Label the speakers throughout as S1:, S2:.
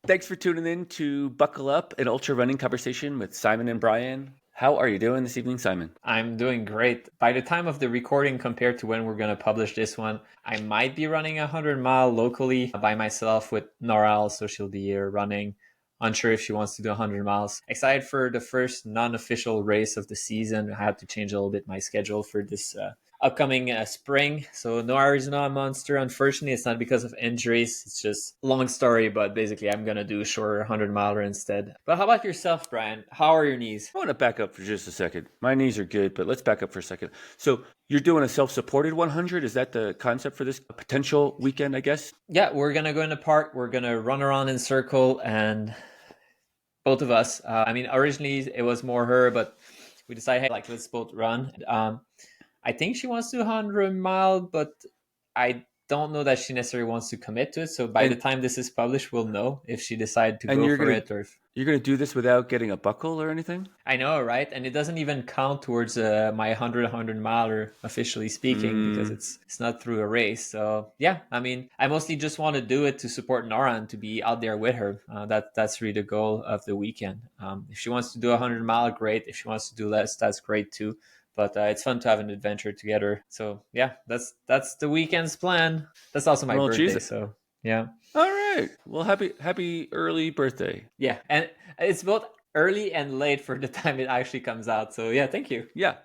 S1: Thanks for tuning in to Buckle Up, an ultra running conversation with Simon and Brian. How are you doing this evening, Simon?
S2: I'm doing great. By the time of the recording compared to when we're going to publish this one, I might be running a 100-mile locally by myself with Nora, also she'll be here running. Unsure if she wants to do 100 miles. Excited for the first non-official race of the season. I had to change a little bit my schedule for this upcoming spring. So Nora is not a monster. Unfortunately, it's not because of injuries. It's just a long story, but basically I'm going to do a shorter 100-miler instead. But how about yourself, Brian? How are your knees?
S1: I want to back up for just a second. My knees are good, but let's back up for a second. So you're doing a self-supported 100? Is that the concept for this potential weekend, I guess?
S2: Yeah, we're going to go in the park. We're going to run around in circle, and both of us. Originally it was more her, but we decided, hey, let's both run. I think she wants to do 100-mile, but I don't know that she necessarily wants to commit to it. So by the time this is published, we'll know if she decided to go for it or if...
S1: You're going to do this without getting a buckle or anything?
S2: I know, right? And it doesn't even count towards my 100 miler, officially speaking, because it's not through a race. So yeah, I mostly just want to do it to support Nora and to be out there with her. That's really the goal of the weekend. If she wants to do 100-mile, great. If she wants to do less, that's great too. But it's fun to have an adventure together. So yeah, that's the weekend's plan. That's also my birthday. Jesus. So yeah.
S1: All right. Well, happy early birthday.
S2: Yeah, and it's both early and late for the time it actually comes out. So yeah, thank you.
S1: Yeah.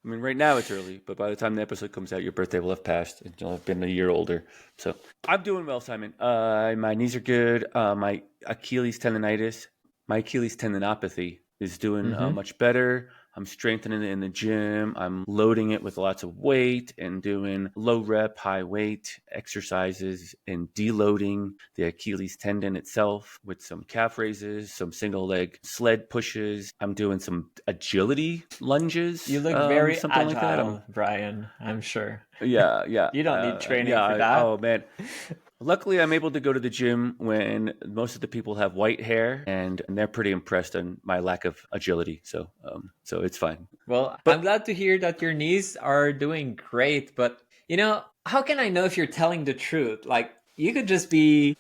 S1: Right now it's early, but by the time the episode comes out, your birthday will have passed and you'll have been a year older. So I'm doing well, Simon. My knees are good. My Achilles tendonitis, my Achilles tendinopathy is doing much better. I'm strengthening it in the gym. I'm loading it with lots of weight and doing low rep, high weight exercises and deloading the Achilles tendon itself with some calf raises, some single leg sled pushes. I'm doing some agility lunges.
S2: You look very agile, like that. Brian, I'm sure.
S1: Yeah.
S2: You don't need training for that.
S1: Oh, man. Luckily, I'm able to go to the gym when most of the people have white hair, and they're pretty impressed on my lack of agility. So it's fine.
S2: Well, I'm glad to hear that your knees are doing great. But how can I know if you're telling the truth? You could just be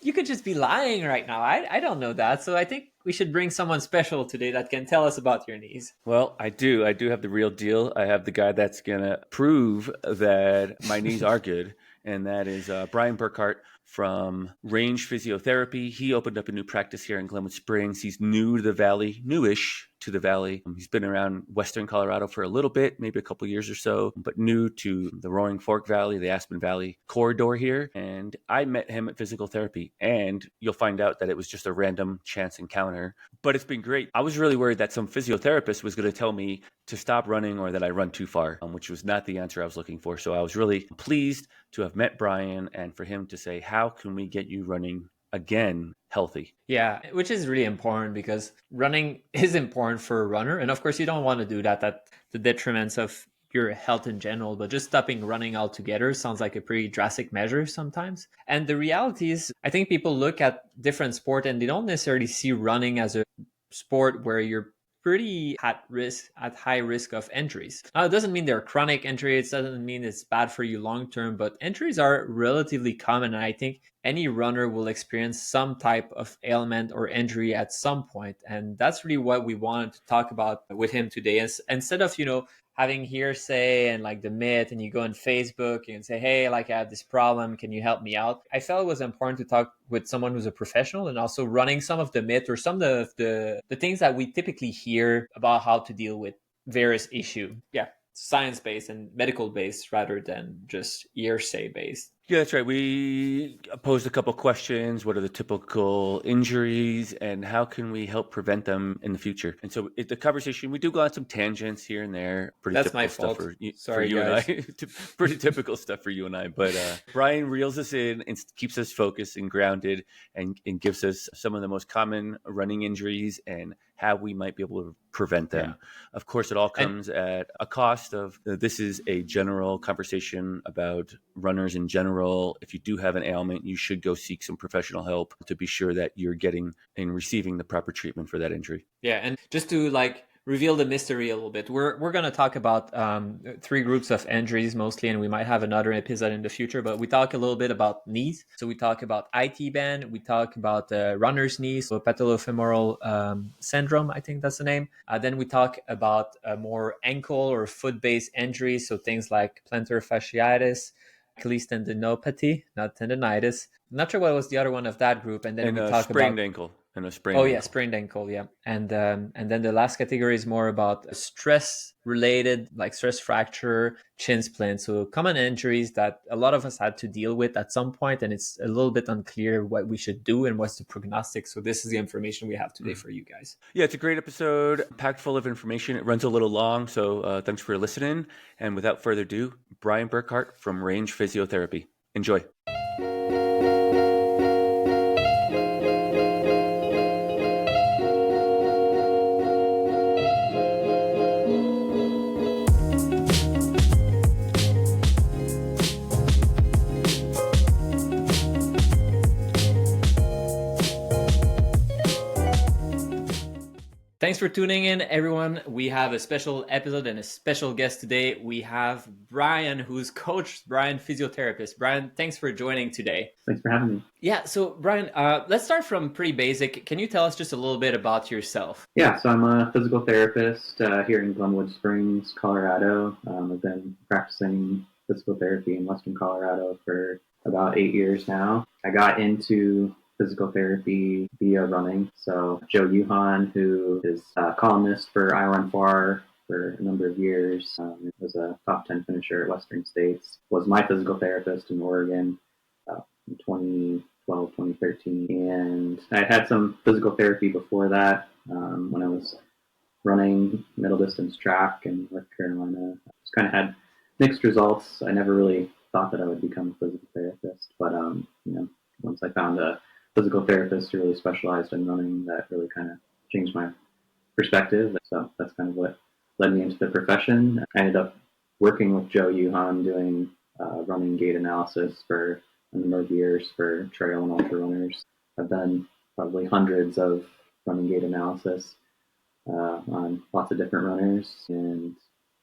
S2: lying right now. I don't know that. So I think we should bring someone special today that can tell us about your knees.
S1: Well, I do have the real deal. I have the guy that's gonna prove that my knees are good, and that is Brian Burkhardt from Range Physiotherapy. He opened up a new practice here in Glenwood Springs. He's new to the Valley, newish to the Valley. He's been around Western Colorado for a little bit, maybe a couple years or so, but new to the Roaring Fork Valley, the Aspen Valley corridor here. And I met him at physical therapy, and you'll find out that it was just a random chance encounter, but it's been great. I was really worried that some physiotherapist was going to tell me to stop running or that I run too far, which was not the answer I was looking for. So I was really pleased to have met Brian and for him to say, how can we get you running again healthy?
S2: Yeah, which is really important because running is important for a runner. And of course, you don't want to do that at the detriment of your health in general, but just stopping running altogether sounds like a pretty drastic measure sometimes. And the reality is, I think people look at different sport and they don't necessarily see running as a sport where you're pretty at high risk of injuries. Now, it doesn't mean they're chronic injuries. It doesn't mean it's bad for you long term, but injuries are relatively common. And I think any runner will experience some type of ailment or injury at some point. And that's really what we wanted to talk about with him today. Instead of, having hearsay and the myth, and you go on Facebook and say, hey, I have this problem, can you help me out? I felt it was important to talk with someone who's a professional and also running some of the myth or some of the things that we typically hear about how to deal with various issues. Yeah, science-based and medical-based rather than just hearsay-based.
S1: Yeah, that's right. We posed a couple questions. What are the typical injuries and how can we help prevent them in the future? And so the conversation, we do go on some tangents here and there.
S2: That's my fault. Sorry,
S1: for you
S2: guys.
S1: And I. Pretty typical stuff for you and I. But Brian reels us in and keeps us focused and grounded and gives us some of the most common running injuries and how we might be able to prevent them. Yeah. Of course, it all comes at a cost of, this is a general conversation about runners in general. If you do have an ailment, you should go seek some professional help to be sure that you're getting and receiving the proper treatment for that injury.
S2: Yeah, and just to reveal the mystery a little bit. We're going to talk about three groups of injuries mostly, and we might have another episode in the future. But we talk a little bit about knees. So we talk about IT band. We talk about runner's knees, so patellofemoral syndrome. I think that's the name. Then we talk about more ankle or foot-based injuries, so things like plantar fasciitis, Achilles tendinopathy, not tendonitis. I'm not sure what was the other one of that group. And then
S1: And
S2: we
S1: a
S2: talk
S1: sprained
S2: about
S1: ankle. And a sprained
S2: oh yeah,
S1: ankle.
S2: sprained ankle, yeah. And then the last category is more about stress related, like stress fracture, shin splints. So common injuries that a lot of us had to deal with at some point, and it's a little bit unclear what we should do and what's the prognostic. So this is the information we have today for you guys.
S1: Yeah, it's a great episode, packed full of information. It runs a little long, so thanks for listening. And without further ado, Brian Burkhardt from Range Physiotherapy. Enjoy.
S2: Thanks for tuning in, everyone. We have a special episode and a special guest today. We have Brian, who's Coach Brian, physiotherapist. Brian, thanks for joining today.
S3: Thanks for having me.
S2: Yeah, so Brian, let's start from pretty basic. Can you tell us just a little bit about yourself?
S3: Yeah, so I'm a physical therapist here in Glenwood Springs, Colorado. I've been practicing physical therapy in Western Colorado for about 8 years now. I got into physical therapy via running. So Joe Yuhan, who is a columnist for I Run Far for a number of years, was a top 10 finisher at Western States, was my physical therapist in Oregon in 2012, 2013. And I had some physical therapy before that when I was running middle distance track in North Carolina. Just kind of had mixed results. I never really thought that I would become a physical therapist, but once I found a physical therapist who really specialized in running, that really kind of changed my perspective. So that's kind of what led me into the profession. I ended up working with Joe Yuhan doing running gait analysis for a number of years for trail and ultra runners. I've done probably hundreds of running gait analysis on lots of different runners, and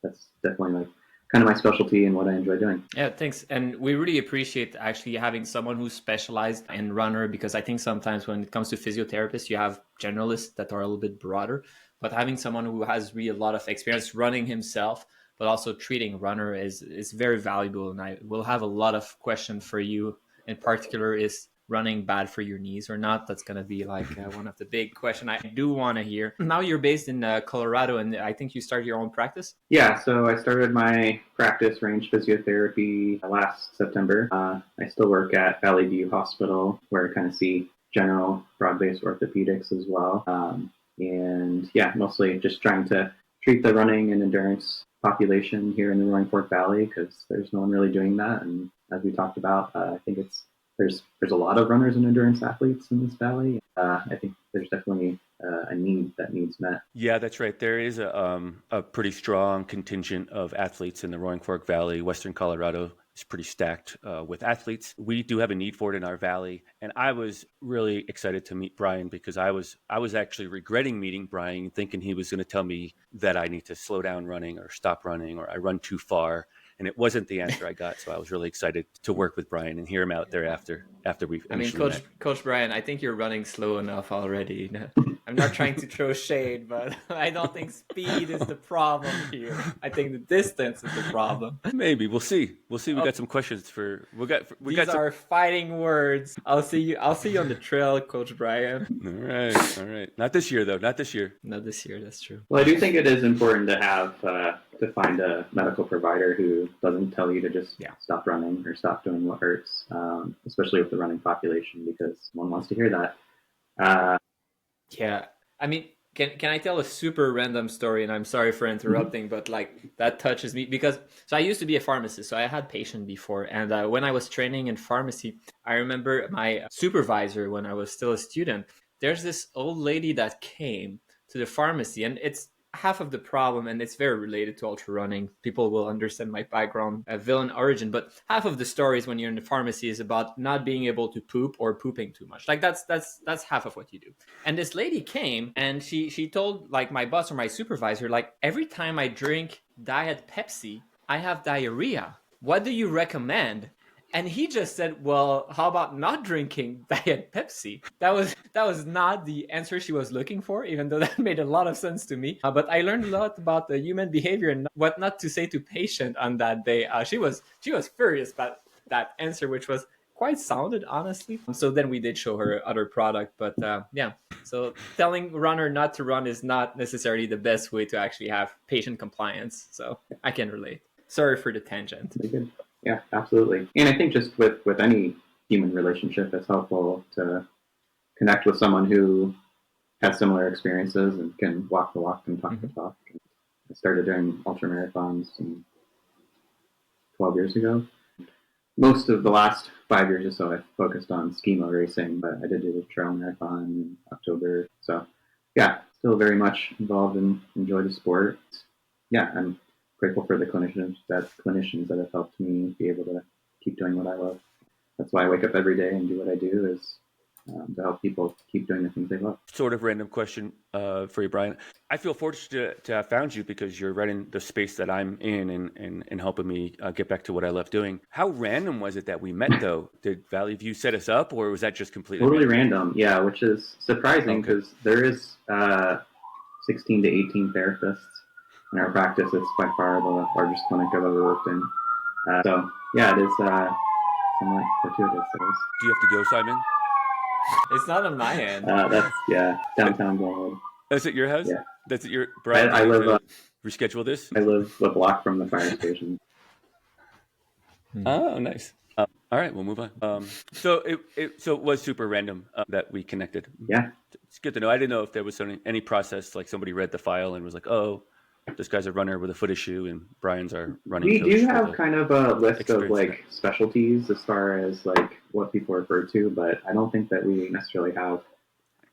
S3: that's definitely like kind of my specialty and what I enjoy doing.
S2: Yeah, thanks. And we really appreciate actually having someone who's specialized in runner, because I think sometimes when it comes to physiotherapists, you have generalists that are a little bit broader, but having someone who has really a lot of experience running himself, but also treating runner is very valuable. And I will have a lot of questions for you. In particular, is running bad for your knees or not? That's going to be like one of the big questions I do want to hear. Now you're based in Colorado, and I think you started your own practice.
S3: Yeah, so I started my practice, Range Physiotherapy, last September. I still work at Valley View Hospital, where I kind of see general broad-based orthopedics as well. And yeah, mostly just trying to treat the running and endurance population here in the Roaring Fork Valley, because there's no one really doing that. And as we talked about, I think there's a lot of runners and endurance athletes in this valley. I think there's definitely a need that needs met.
S1: Yeah, that's right. There is a pretty strong contingent of athletes in the Roaring Fork Valley. Western Colorado is pretty stacked with athletes. We do have a need for it in our valley. And I was really excited to meet Brian, because I was actually regretting meeting Brian, thinking he was going to tell me that I need to slow down running or stop running or I run too far. And it wasn't the answer I got. So I was really excited to work with Brian and hear him out there after we met.
S2: Coach Brian, I think you're running slow enough already. I'm not trying to throw shade, but I don't think speed is the problem here. I think the distance is the problem.
S1: Maybe we'll see. We got some questions for.
S2: These are fighting words. I'll see you on the trail, Coach Brian.
S1: All right. Not this year, though. Not this year.
S2: That's true.
S3: Well, I do think it is important to have to find a medical provider who doesn't tell you to just stop running or stop doing what hurts, especially with the running population, because one wants to hear that.
S2: Yeah, I mean, can I tell a super random story? And I'm sorry for interrupting, but like that touches me, because so I used to be a pharmacist, so I had patient before, and when I was training in pharmacy, I remember my supervisor when I was still a student. There's this old lady that came to the pharmacy, and it's half of the problem, and it's very related to ultra running. People will understand my background, villain origin, but half of the stories when you're in the pharmacy is about not being able to poop or pooping too much. Like that's half of what you do. And this lady came and she told like my boss or my supervisor, like, every time I drink Diet Pepsi, I have diarrhea. What do you recommend? And he just said, well, how about not drinking Diet Pepsi? That was not the answer she was looking for, even though that made a lot of sense to me. But I learned a lot about the human behavior and what not to say to patient on that day. She was furious about that answer, which was quite sounded, honestly. So then we did show her other product. But yeah, so telling runner not to run is not necessarily the best way to actually have patient compliance. So I can relate. Sorry for the tangent.
S3: Very good. Yeah, absolutely. And I think just with any human relationship, it's helpful to connect with someone who has similar experiences and can walk the walk and talk the talk. I started doing ultra marathons 12 years ago. Most of the last 5 years or so, I focused on schema racing, but I did do the trail marathon in October. So yeah, still very much involved and enjoy the sport. Yeah, I'm grateful for the clinicians that have helped me be able to keep doing what I love. That's why I wake up every day and do what I do, is to help people keep doing the things they love.
S1: Sort of random question for you, Brian. I feel fortunate to have found you because you're right in the space that I'm in and helping me get back to what I love doing. How random was it that we met, though? Did Valley View set us up, or was that just completely
S3: Totally random? Yeah, which is surprising because there is 16 to 18 therapists in our practice. It's by far the largest clinic I've ever worked in. So yeah, it is somewhat fortuitous.
S1: Do you have to go, Simon?
S2: It's not on my end.
S3: That's downtown Glenwood.
S1: That's at your house?
S3: Yeah.
S1: That's at your Brian.
S3: I live.
S1: Reschedule this.
S3: I live a block from the fire station.
S1: Oh, nice. All right, we'll move on. So it was super random that we connected.
S3: Yeah,
S1: it's good to know. I didn't know if there was any process, like somebody read the file and was like, "Oh, this guy's a runner with a foot issue, and Brian's our running coach."
S3: We do have kind of a list of like specialties as far as like what people refer to, but I don't think that we necessarily have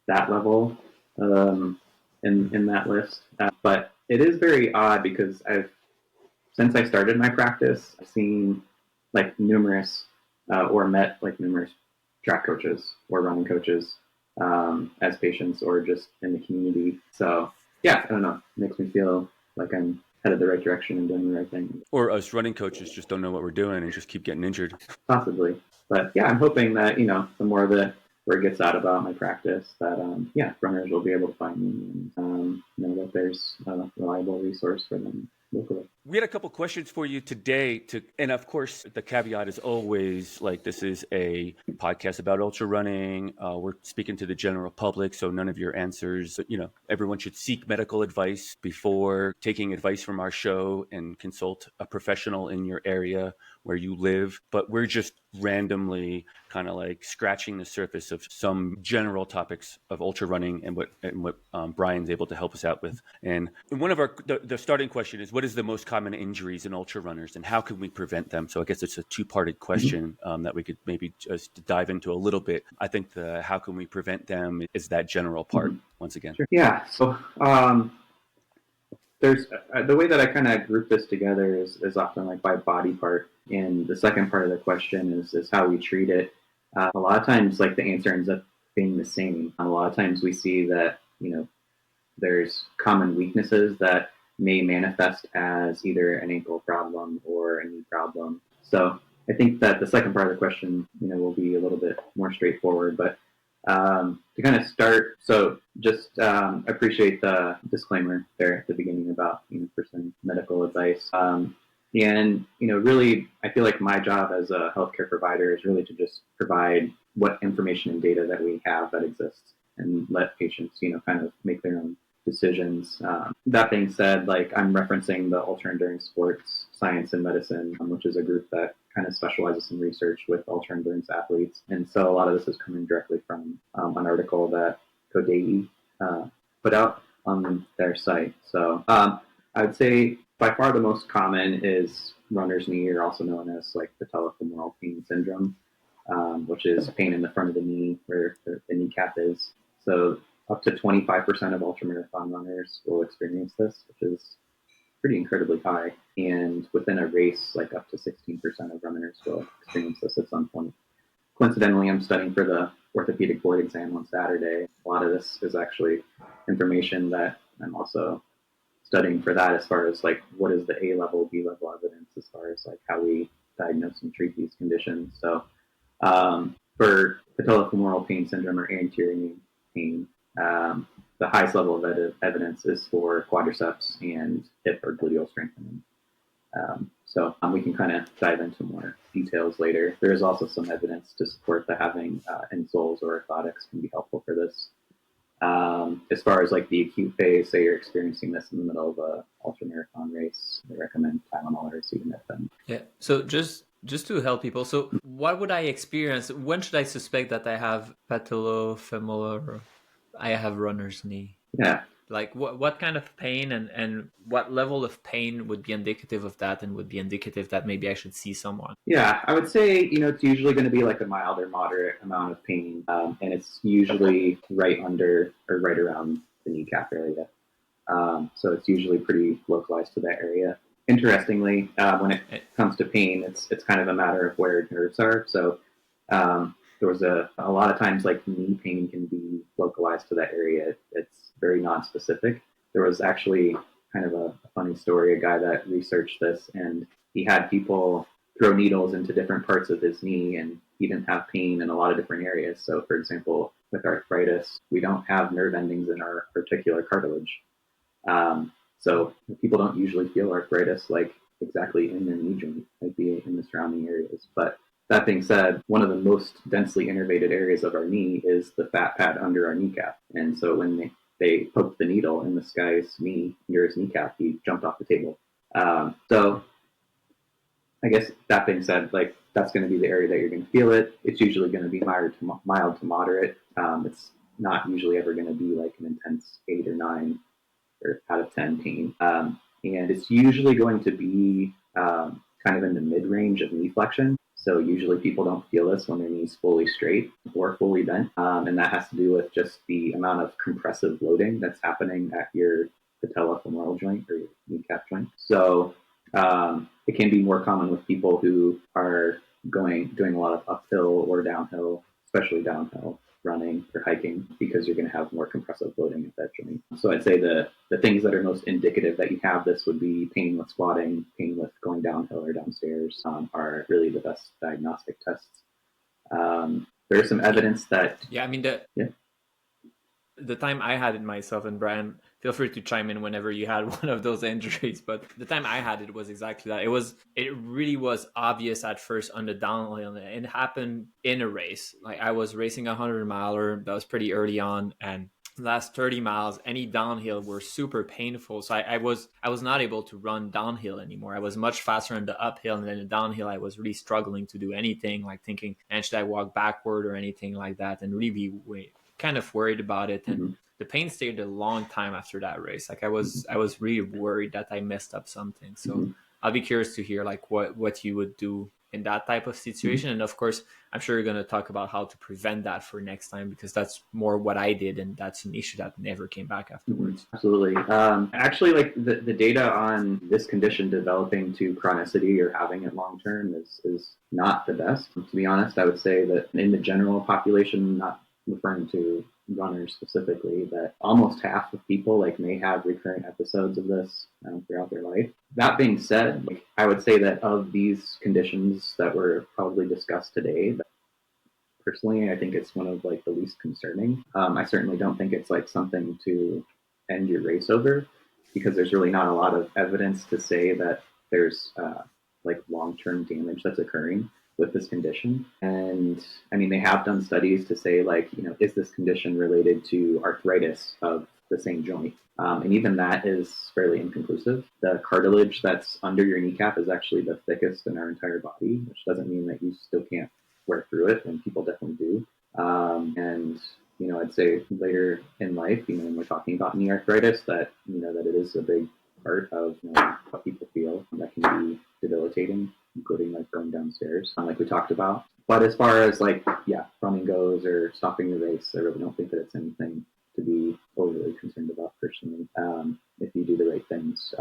S3: that level in that list. But it is very odd because since I started my practice, I've seen like numerous or met like numerous track coaches or running coaches as patients or just in the community. So yeah, I don't know. It makes me feel like I'm headed the right direction and doing the right thing.
S1: Or us running coaches just don't know what we're doing and just keep getting injured.
S3: Possibly. But yeah, I'm hoping that, the more the word gets out about my practice, that, runners will be able to find me and know that there's a reliable resource for them locally.
S1: We had a couple questions for you today, and of course, the caveat is always like this is a podcast about ultra running. We're speaking to the general public, so none of your answers, everyone should seek medical advice before taking advice from our show and consult a professional in your area where you live. But we're just randomly kind of like scratching the surface of some general topics of ultra running and what Brian's able to help us out with. And one of the starting question is, what is the most common injuries in ultra runners and how can we prevent them? So I guess it's a two-parted question that we could maybe just dive into a little bit. I think the how can we prevent them is that general part once again.
S3: Sure. Yeah. So there's the way that I kind of group this together is often like by body part. And the second part of the question is how we treat it. A lot of times, like the answer ends up being the same. A lot of times we see that, there's common weaknesses that may manifest as either an ankle problem or a knee problem. So I think that the second part of the question, will be a little bit more straightforward. But to kind of start, so just appreciate the disclaimer there at the beginning about pursuing medical advice. And really, I feel like my job as a healthcare provider is really to just provide what information and data that we have that exists and let patients, kind of make their own decisions. That being said, like I'm referencing the Ultra Endurance Sports Science and Medicine, which is a group that kind of specializes in research with ultra endurance athletes. And so a lot of this is coming directly from an article that Kodai put out on their site. So I would say by far the most common is runner's knee, or also known as like patellofemoral pain syndrome, which is pain in the front of the knee where the kneecap is. So up to 25% of ultramarathon runners will experience this, which is pretty incredibly high. And within a race, like up to 16% of runners will experience this at some point. Coincidentally, I'm studying for the orthopedic board exam on Saturday. A lot of this is actually information that I'm also studying for that, as far as like what is the A-level, B-level evidence as far as like how we diagnose and treat these conditions. So for patellofemoral pain syndrome or anterior knee pain, the highest level of evidence is for quadriceps and hip or gluteal strengthening. So we can kind of dive into more details later. There is also some evidence to support that having insoles or orthotics can be helpful for this. As far as like the acute phase, say you're experiencing this in the middle of a ultramarathon race, they recommend Tylenol or acetaminophen.
S2: Yeah. So just to help people, so what would I experience? When should I suspect that I have patellofemoral or I have runner's knee?
S3: Yeah.
S2: Like what kind of pain and what level of pain would be indicative of that and would be indicative that maybe I should see someone?
S3: Yeah, I would say, it's usually going to be like a mild or moderate amount of pain, and it's usually right under or right around the kneecap area. So it's usually pretty localized to that area. Interestingly, when it comes to pain, it's kind of a matter of where nerves are. So there was a lot of times like knee pain can be localized to that area. It's very non-specific. There was actually kind of a funny story, a guy that researched this, and he had people throw needles into different parts of his knee, and he didn't have pain in a lot of different areas. So for example, with arthritis, we don't have nerve endings in our articular cartilage. So people don't usually feel arthritis like exactly in their knee joint, might be in the surrounding areas. But that being said, one of the most densely innervated areas of our knee is the fat pad under our kneecap. And so when they poked the needle in this guy's knee, near his kneecap, he jumped off the table. So I guess that being said, like that's going to be the area that you're going to feel it. It's usually going to be mild to moderate. It's not usually ever going to be like an intense 8 or 9 or out of 10 pain. And it's usually going to be kind of in the mid-range of knee flexion. So usually people don't feel this when their knee's fully straight or fully bent. And that has to do with just the amount of compressive loading that's happening at your patellofemoral joint or your kneecap joint. So it can be more common with people who are doing a lot of uphill or downhill, especially downhill running or hiking, because you're going to have more compressive loading at that joint. So I'd say the things that are most indicative that you have this would be pain with squatting, pain with going downhill or downstairs, are really the best diagnostic tests. There's some evidence that...
S2: Yeah, I mean, the time I had it myself, and Brian, feel free to chime in whenever you had one of those injuries, but the time I had it was exactly that. It really was obvious at first on the downhill, and it happened in a race. Like I was racing a 100-miler, that was pretty early on, and the last 30 miles, any downhill were super painful. So I was not able to run downhill anymore. I was much faster in the uphill, and then the downhill, I was really struggling to do anything, like thinking, and should I walk backward or anything like that, and really kind of worried about it. And the pain stayed a long time after that race. Like I was really worried that I messed up something. So I'll be curious to hear like what you would do in that type of situation. And of course, I'm sure you're going to talk about how to prevent that for next time, because that's more what I did, and that's an issue that never came back afterwards.
S3: Absolutely. Actually, like the data on this condition developing to chronicity or having it long term is not the best. To be honest, I would say that in the general population, not referring to runners specifically, that almost half of people like may have recurrent episodes of this throughout their life. That being said, like, I would say that of these conditions that were probably discussed today, personally, I think it's one of like the least concerning. I certainly don't think it's like something to end your race over, because there's really not a lot of evidence to say that there's like long-term damage that's occurring with this condition. And I mean, they have done studies to say like, is this condition related to arthritis of the same joint? And even that is fairly inconclusive. The cartilage that's under your kneecap is actually the thickest in our entire body, which doesn't mean that you still can't wear through it, and people definitely do. And I'd say later in life, when we're talking about knee arthritis, that that it is a big part of how people feel, and that can be debilitating, including like going downstairs, like we talked about. But as far as like running goes or stopping the race, I really don't think that it's anything to be concerned about personally, if you do the right things.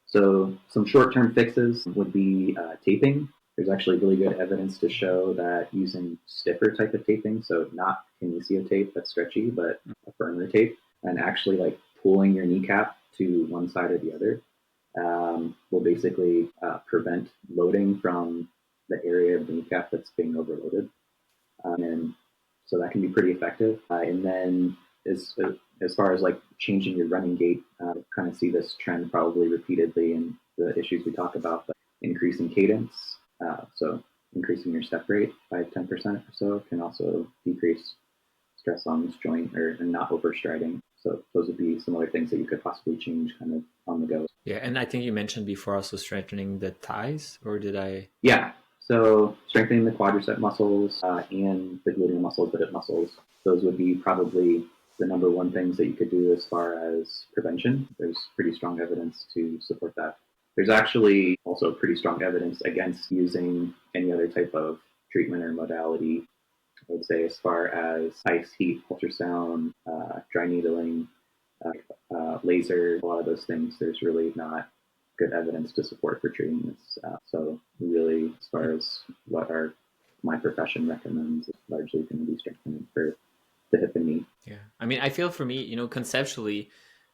S3: So some short-term fixes would be taping. There's actually really good evidence to show that using stiffer type of taping, so not kinesio tape that's stretchy, but a firmer tape, and actually like pulling your kneecap to one side or the other will basically prevent loading from the area of the kneecap that's being overloaded. And so that can be pretty effective. And then as far as like changing your running gait, kind of see this trend probably repeatedly in the issues we talk about, but increasing cadence. So increasing your step rate by 10% or so can also decrease stress on this joint or not overstriding. So those would be some other things that you could possibly change kind of on the go.
S2: Yeah, and I think you mentioned before also strengthening the thighs, or did I?
S3: Yeah, so strengthening the quadricep muscles and the gluteal muscles, the hip muscles, those would be probably the number one things that you could do as far as prevention. There's pretty strong evidence to support that. There's actually also pretty strong evidence against using any other type of treatment or modality. I would say as far as ice, heat, ultrasound, dry needling, laser, a lot of those things, there's really not good evidence to support for treating this. So really, as far as what my profession recommends, is largely going to be strengthening for the hip and knee.
S2: Yeah, I mean, I feel for me, conceptually,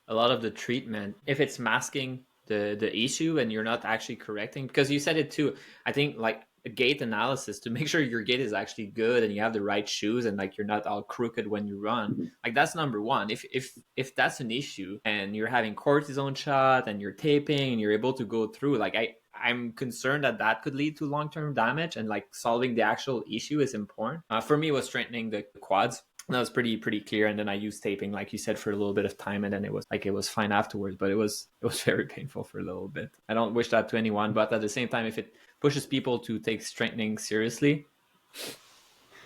S2: a lot of the treatment, if it's masking the issue and you're not actually correcting, because you said it too, I think like a gait analysis to make sure your gait is actually good and you have the right shoes and like you're not all crooked when you run.
S3: Mm-hmm.
S2: Like that's number one. If that's an issue and you're having cortisone shot and you're taping and you're able to go through, like I'm concerned that could lead to long-term damage, and like solving the actual issue is important. For me, it was strengthening the quads. That was pretty clear. And then I used taping, like you said, for a little bit of time, and then it was fine afterwards. But it was very painful for a little bit. I don't wish that to anyone, but at the same time, if it pushes people to take strengthening seriously,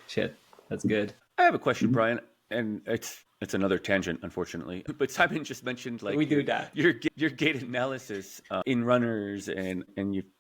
S2: shit, that's good.
S1: I have a question, Brian, and it's another tangent, unfortunately. But Simon just mentioned like
S2: we do that.
S1: Your gait analysis in runners, and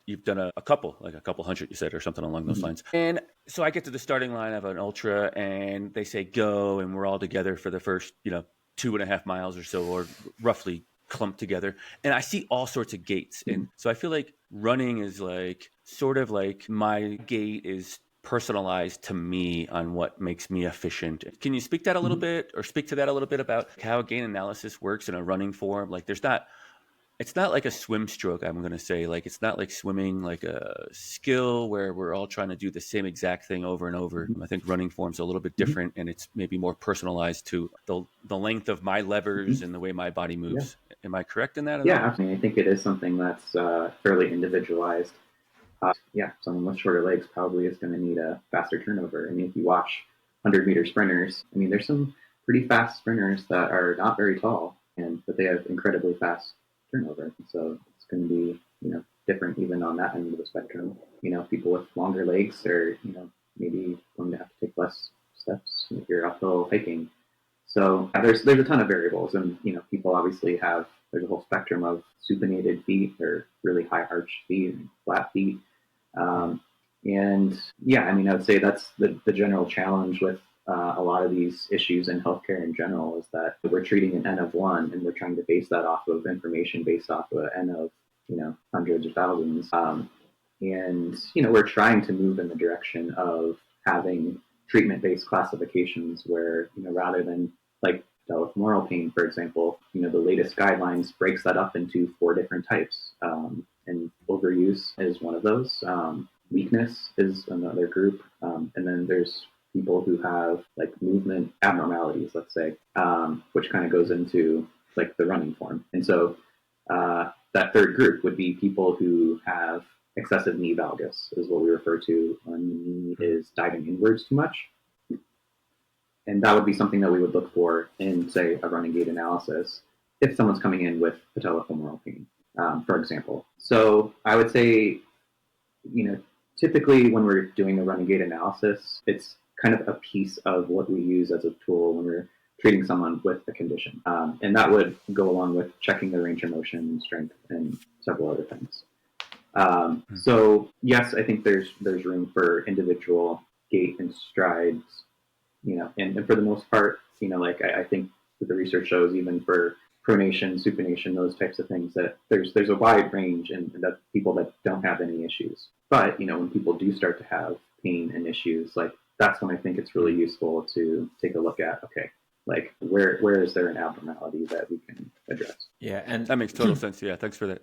S1: you've done a couple hundred, you said, or something along those lines. And so I get to the starting line of an ultra, and they say go, and we're all together for the first 2.5 miles or so, or roughly clumped together, and I see all sorts of gaits, and so I feel like running is like sort of like my gait is personalized to me on what makes me efficient. Can you speak to that a little bit about how gain analysis works in a running form? Like it's not like a swim stroke, I'm going to say. Like it's not like swimming, like a skill where we're all trying to do the same exact thing over and over. I think running form's a little bit different, and it's maybe more personalized to the length of my levers and the way my body moves. Yeah. Am I correct in that?
S3: Yeah, I think it is something that's fairly individualized. Someone with shorter legs probably is going to need a faster turnover. I mean, if you watch 100-meter sprinters, I mean, there's some pretty fast sprinters that are not very tall, but they have incredibly fast turnover. So it's going to be, different even on that end of the spectrum. People with longer legs are, maybe going to have to take less steps if you're uphill hiking. So there's a ton of variables, and people obviously there's a whole spectrum of supinated feet or really high arch feet and flat feet. I would say that's the general challenge with a lot of these issues in healthcare in general, is that we're treating an N of 1, and we're trying to base that off of information based off of an N of hundreds or thousands. We're trying to move in the direction of having treatment-based classifications where rather than like patellofemoral pain, for example, the latest guidelines breaks that up into 4 different types, and overuse is one of those. Weakness is another group, and then there's people who have like movement abnormalities, let's say, which kind of goes into like the running form. And so that third group would be people who have excessive knee valgus, is what we refer to when the knee is diving inwards too much. And that would be something that we would look for in, say, a running gait analysis if someone's coming in with patellofemoral pain, for example. So I would say, typically when we're doing a running gait analysis, it's kind of a piece of what we use as a tool when we're treating someone with a condition. And that would go along with checking their range of motion and strength and several other things. So yes, I think there's room for individual gait and strides, and for the most part, I think the research shows, even for pronation, supination, those types of things, that there's a wide range, and that people that don't have any issues. But when people do start to have pain and issues, like that's when I think it's really useful to take a look at, okay, like where is there an abnormality that we can address?
S2: Yeah, and
S1: That makes total sense. Yeah, thanks for that.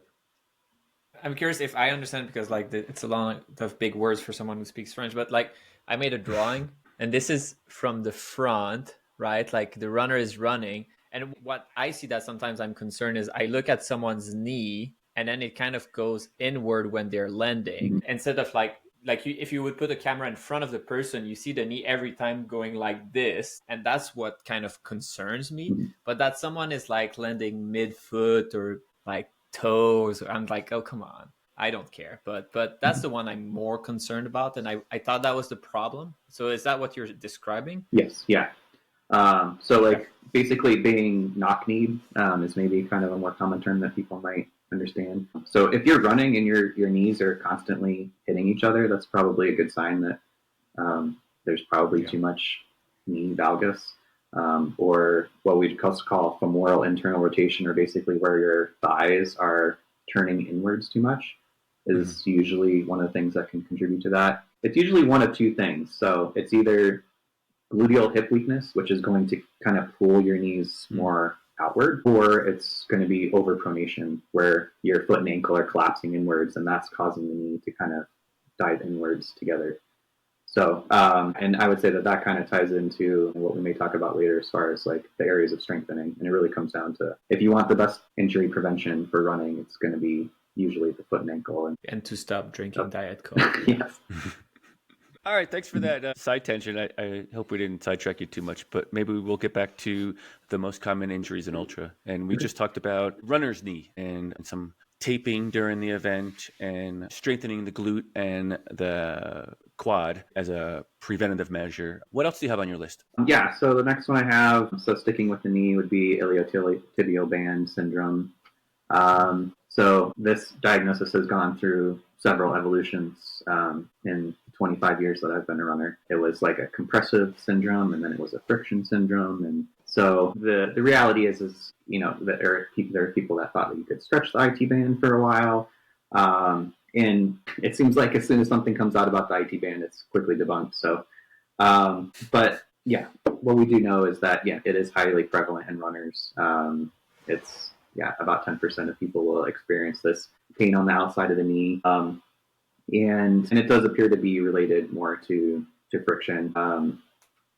S2: I'm curious if I understand, because like it's a lot of big words for someone who speaks French, but like I made a drawing, and this is from the front, right? Like the runner is running, and what I see that sometimes I'm concerned is I look at someone's knee, and then it kind of goes inward when they're landing, instead of like if you would put a camera in front of the person, you see the knee every time going like this, and that's what kind of concerns me. But that someone is like landing mid-foot or like toes, I'm like, oh, come on, I don't care. But that's the one I'm more concerned about, and I thought that was the problem. So is that what you're describing?
S3: Yes, yeah. So like basically being knock-kneed is maybe kind of a more common term that people might understand. So if you're running and your knees are constantly hitting each other, that's probably a good sign that there's probably too much knee valgus, or what we'd call femoral internal rotation, or basically where your thighs are turning inwards too much, is usually one of the things that can contribute to that. It's usually one of two things. So it's either gluteal hip weakness, which is going to kind of pull your knees more outward, or it's going to be overpronation, where your foot and ankle are collapsing inwards, and that's causing the knee to kind of dive inwards together. So, and I would say that kind of ties into what we may talk about later as far as like the areas of strengthening. And it really comes down to, if you want the best injury prevention for running, it's going to be usually the foot and ankle.
S2: And to stop drinking Diet Coke.
S3: Yes.
S1: All right, thanks for that side tangent. I hope we didn't sidetrack you too much, but maybe we'll get back to the most common injuries in ultra. And we just talked about runner's knee and some taping during the event and strengthening the glute and the quad as a preventative measure. What else do you have on your list?
S3: Yeah, so the next one I have, so sticking with the knee, would be iliotibial band syndrome. So this diagnosis has gone through several evolutions in 25 years that I've been a runner. It was like a compressive syndrome, and then it was a friction syndrome. And so the reality is that there are people that thought that you could stretch the IT band for a while. And it seems like as soon as something comes out about the IT band, it's quickly debunked. So, but yeah, what we do know is that, it is highly prevalent in runners. It's about 10% of people will experience this pain on the outside of the knee. And it does appear to be related more to friction.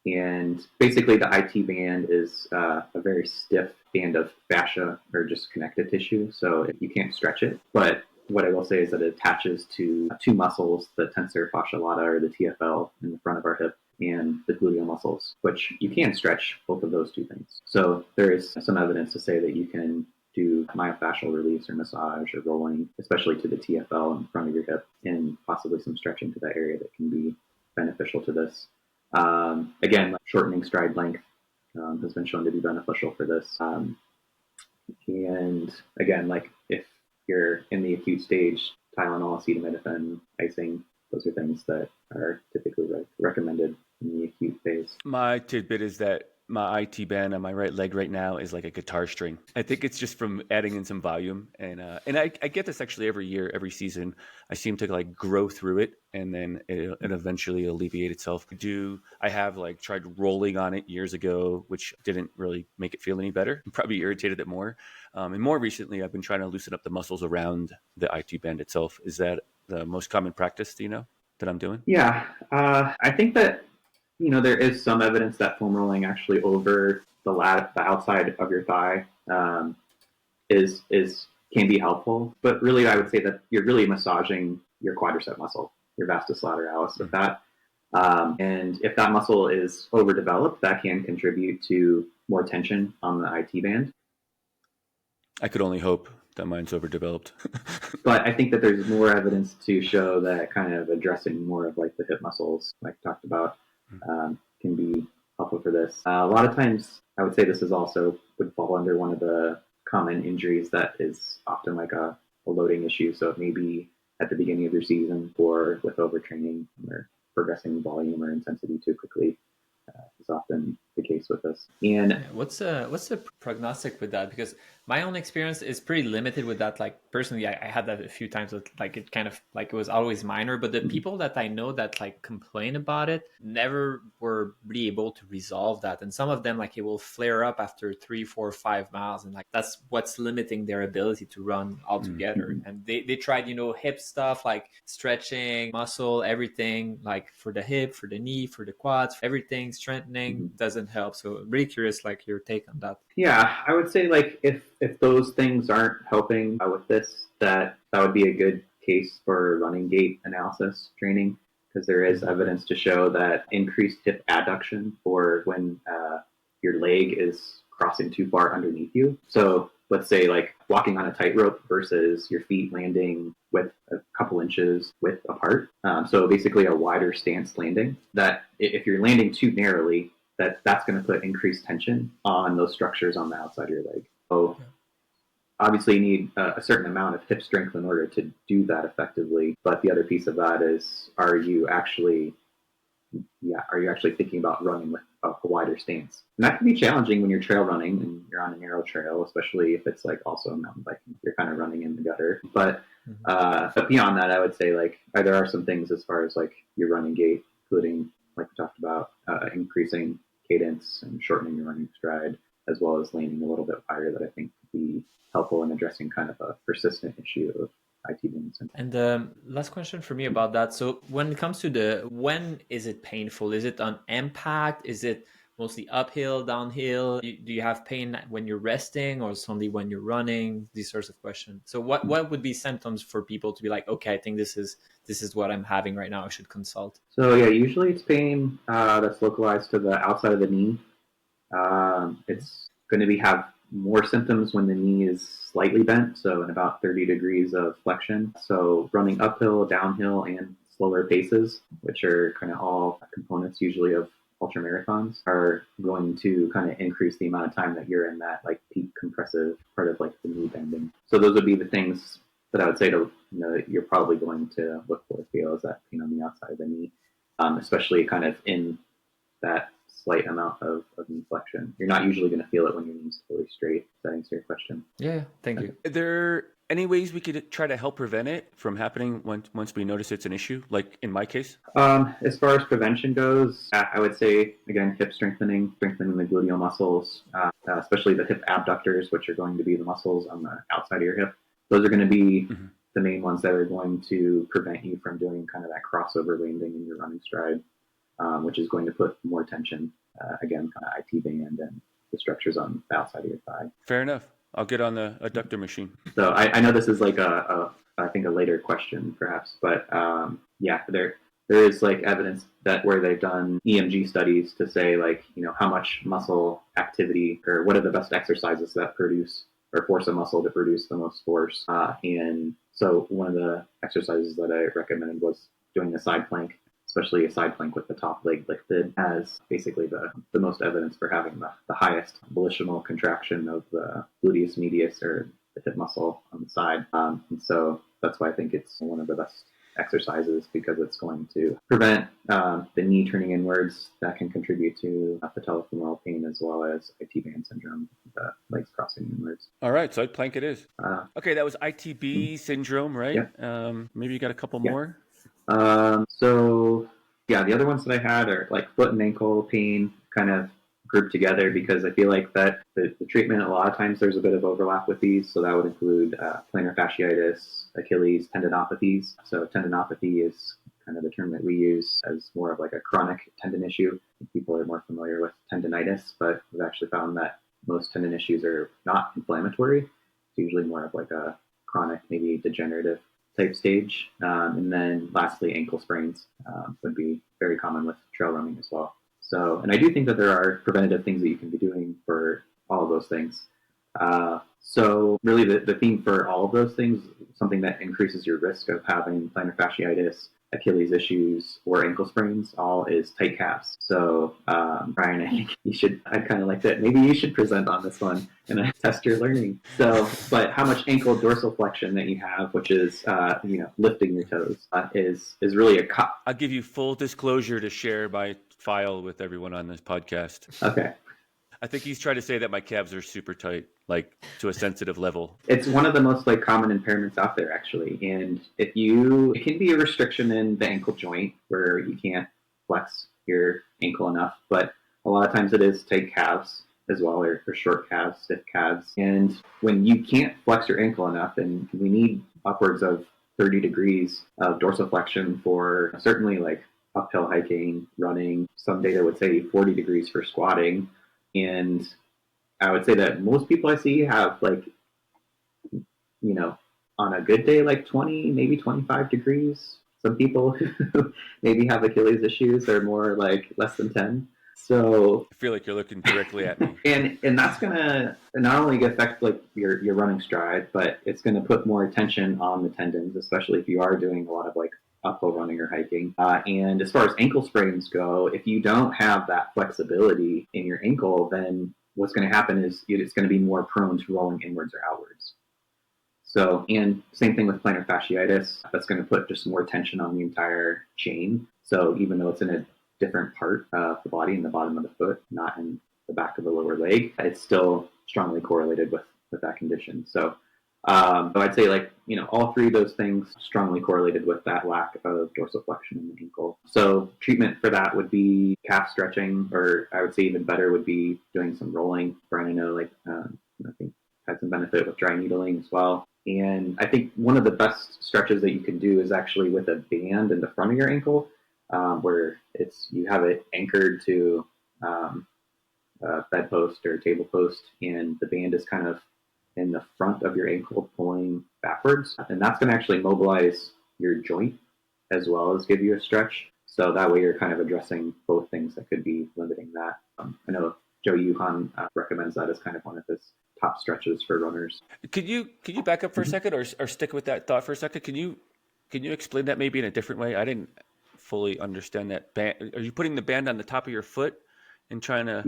S3: And basically the IT band is a very stiff band of fascia, or just connective tissue. So you can't stretch it. But what I will say is that it attaches to two muscles, the tensor fascia lata, or the TFL, in the front of our hip, and the gluteal muscles, which you can stretch both of those two things. So there is some evidence to say that you can do myofascial release or massage or rolling, especially to the TFL in front of your hip, and possibly some stretching to that area that can be beneficial to this. Again, shortening stride length has been shown to be beneficial for this. And again, like if you're in the acute stage, Tylenol, acetaminophen, icing, those are things that are typically recommended in the acute phase.
S1: My tidbit is that my IT band on my right leg right now is like a guitar string. I think it's just from adding in some volume, and I get this actually every year, every season. I seem to like grow through it, and then it eventually alleviate itself. I have like tried rolling on it years ago, which didn't really make it feel any better. Probably irritated it more. And more recently, I've been trying to loosen up the muscles around the IT band itself. Is that the most common practice, do you know, that I'm doing?
S3: Yeah, I think that there is some evidence that foam rolling actually over the outside of your thigh can be helpful. But really, I would say that you're really massaging your quadricep muscle, your vastus lateralis, with that. And if that muscle is overdeveloped, that can contribute to more tension on the IT band.
S1: I could only hope that mine's overdeveloped.
S3: But I think that there's more evidence to show that kind of addressing more of like the hip muscles, like talked about, can be helpful for this. A lot of times, I would say this is also would fall under one of the common injuries that is often like a loading issue. So it may be at the beginning of your season, or with overtraining or progressing volume or intensity too quickly. is often the case with this. And
S2: what's the prognostic with that? Because my own experience is pretty limited with that. Like personally, I had that a few times with like it kind of like it was always minor, but the people that I know that like complain about it never were really able to resolve that. And some of them like it will flare up after 3, 4, 5 miles, and like that's what's limiting their ability to run altogether. And they tried, hip stuff like stretching, muscle, everything like for the hip, for the knee, for the quads, everything strengthening doesn't help. So I'm really curious like your take on that.
S3: Yeah, I would say like if those things aren't helping with this, that would be a good case for running gait analysis training, because there is evidence to show that increased hip adduction for when your leg is crossing too far underneath you. So let's say like walking on a tightrope versus your feet landing with a couple inches width apart. So basically a wider stance landing, that if you're landing too narrowly, that's going to put increased tension on those structures on the outside of your leg. So obviously you need a certain amount of hip strength in order to do that effectively. But the other piece of that is, are you actually thinking about running with a wider stance? And that can be challenging when you're trail running and you're on a narrow trail, especially if it's like also mountain biking. You're kind of running in the gutter. But beyond that, I would say like there are some things as far as like your running gait, including like we talked about, increasing cadence and shortening your running stride, as well as landing a little bit higher, that I think could be helpful in addressing kind of a persistent issue of IT vein syndrome.
S2: And last question for me about that. So when it comes to when is it painful? Is it on impact? Is it mostly uphill, downhill? Do you have pain when you're resting or only when you're running? These sorts of questions. So what would be symptoms for people to be like, okay, I think this is what I'm having right now, I should consult?
S3: So yeah, usually it's pain that's localized to the outside of the knee. It's going to have more symptoms when the knee is slightly bent, so in about 30 degrees of flexion. So running uphill, downhill, and slower paces, which are kind of all components usually of ultramarathons, are going to kind of increase the amount of time that you're in that like peak compressive part of like the knee bending. So those would be the things that I would say to you're probably going to look for, feel, is that pain on the outside of the knee, especially kind of in that slight amount of knee flexion. You're not usually going to feel it when your knee's fully straight. Does that answer your question?
S2: Yeah, thank you.
S1: Are there any ways we could try to help prevent it from happening once we notice it's an issue, like in my case?
S3: As far as prevention goes, I would say, again, hip strengthening the gluteal muscles, especially the hip abductors, which are going to be the muscles on the outside of your hip. Those are going to be the main ones that are going to prevent you from doing kind of that crossover landing in your running stride, which is going to put more tension, again, kind of IT band and the structures on the outside of your thigh.
S1: Fair enough. I'll get on the adductor machine.
S3: So I know this is like I think a later question perhaps, but there is like evidence that where they've done EMG studies to say like, how much muscle activity or what are the best exercises that produce or force a muscle to produce the most force. And so one of the exercises that I recommended was doing a side plank, especially a side plank with the top leg lifted, as basically the most evidence for having the highest volitional contraction of the gluteus medius, or the hip muscle on the side. And so that's why I think it's one of the best exercises, because it's going to prevent the knee turning inwards that can contribute to patellofemoral pain, as well as IT band syndrome, the legs crossing inwards.
S1: All right, so plank it is. Okay, that was ITB syndrome, right?
S3: Yeah.
S1: Maybe you got a couple more?
S3: So the other ones that I had are like foot and ankle pain kind of grouped together, because I feel like that the treatment, a lot of times there's a bit of overlap with these. So that would include plantar fasciitis, Achilles tendinopathies. So tendinopathy is kind of the term that we use as more of like a chronic tendon issue. People are more familiar with tendinitis, but we've actually found that most tendon issues are not inflammatory. It's usually more of like a chronic, maybe degenerative type stage. And then lastly, ankle sprains would be very common with trail running as well. So, and I do think that there are preventative things that you can be doing for all of those things. So really the theme for all of those things, something that increases your risk of having plantar fasciitis, Achilles issues, or ankle sprains, all is tight calves. So, Brian, I think I'd kind of like that. Maybe you should present on this one and test your learning. So, but how much ankle dorsiflexion that you have, which is, lifting your toes, is really
S1: I'll give you full disclosure to share my file with everyone on this podcast.
S3: Okay.
S1: I think he's trying to say that my calves are super tight, like to a sensitive level.
S3: It's one of the most like common impairments out there, actually. And it can be a restriction in the ankle joint where you can't flex your ankle enough, but a lot of times it is tight calves as well, or short calves, stiff calves. And when you can't flex your ankle enough, and we need upwards of 30 degrees of dorsiflexion for certainly like uphill hiking, running. Some data would say 40 degrees for squatting. And I would say that most people I see have like, on a good day, like 20, maybe 25 degrees. Some people maybe have Achilles issues are more like less than 10. So
S1: I feel like you're looking directly at me.
S3: And that's gonna not only affect like your running stride, but it's gonna put more attention on the tendons, especially if you are doing a lot of like uphill running or hiking. And as far as ankle sprains go, if you don't have that flexibility in your ankle, then what's going to happen is it's going to be more prone to rolling inwards or outwards. So, and same thing with plantar fasciitis. That's going to put just more tension on the entire chain. So even though it's in a different part of the body, in the bottom of the foot, not in the back of the lower leg, it's still strongly correlated with that condition. So I'd say all three of those things strongly correlated with that lack of dorsiflexion in the ankle. So treatment for that would be calf stretching, or I would say even better would be doing some rolling. Brian, I know I think had some benefit with dry needling as well. And I think one of the best stretches that you can do is actually with a band in the front of your ankle, where you have it anchored to a bedpost or table post, and the band is kind of in the front of your ankle pulling backwards. And that's going to actually mobilize your joint as well as give you a stretch. So that way you're kind of addressing both things that could be limiting that. I know Joe Yuhan recommends that as kind of one of his top stretches for runners.
S1: Could you back up for a second, or stick with that thought for a second? Can you explain that maybe in a different way? I didn't fully understand that band. Are you putting the band on the top of your foot and trying to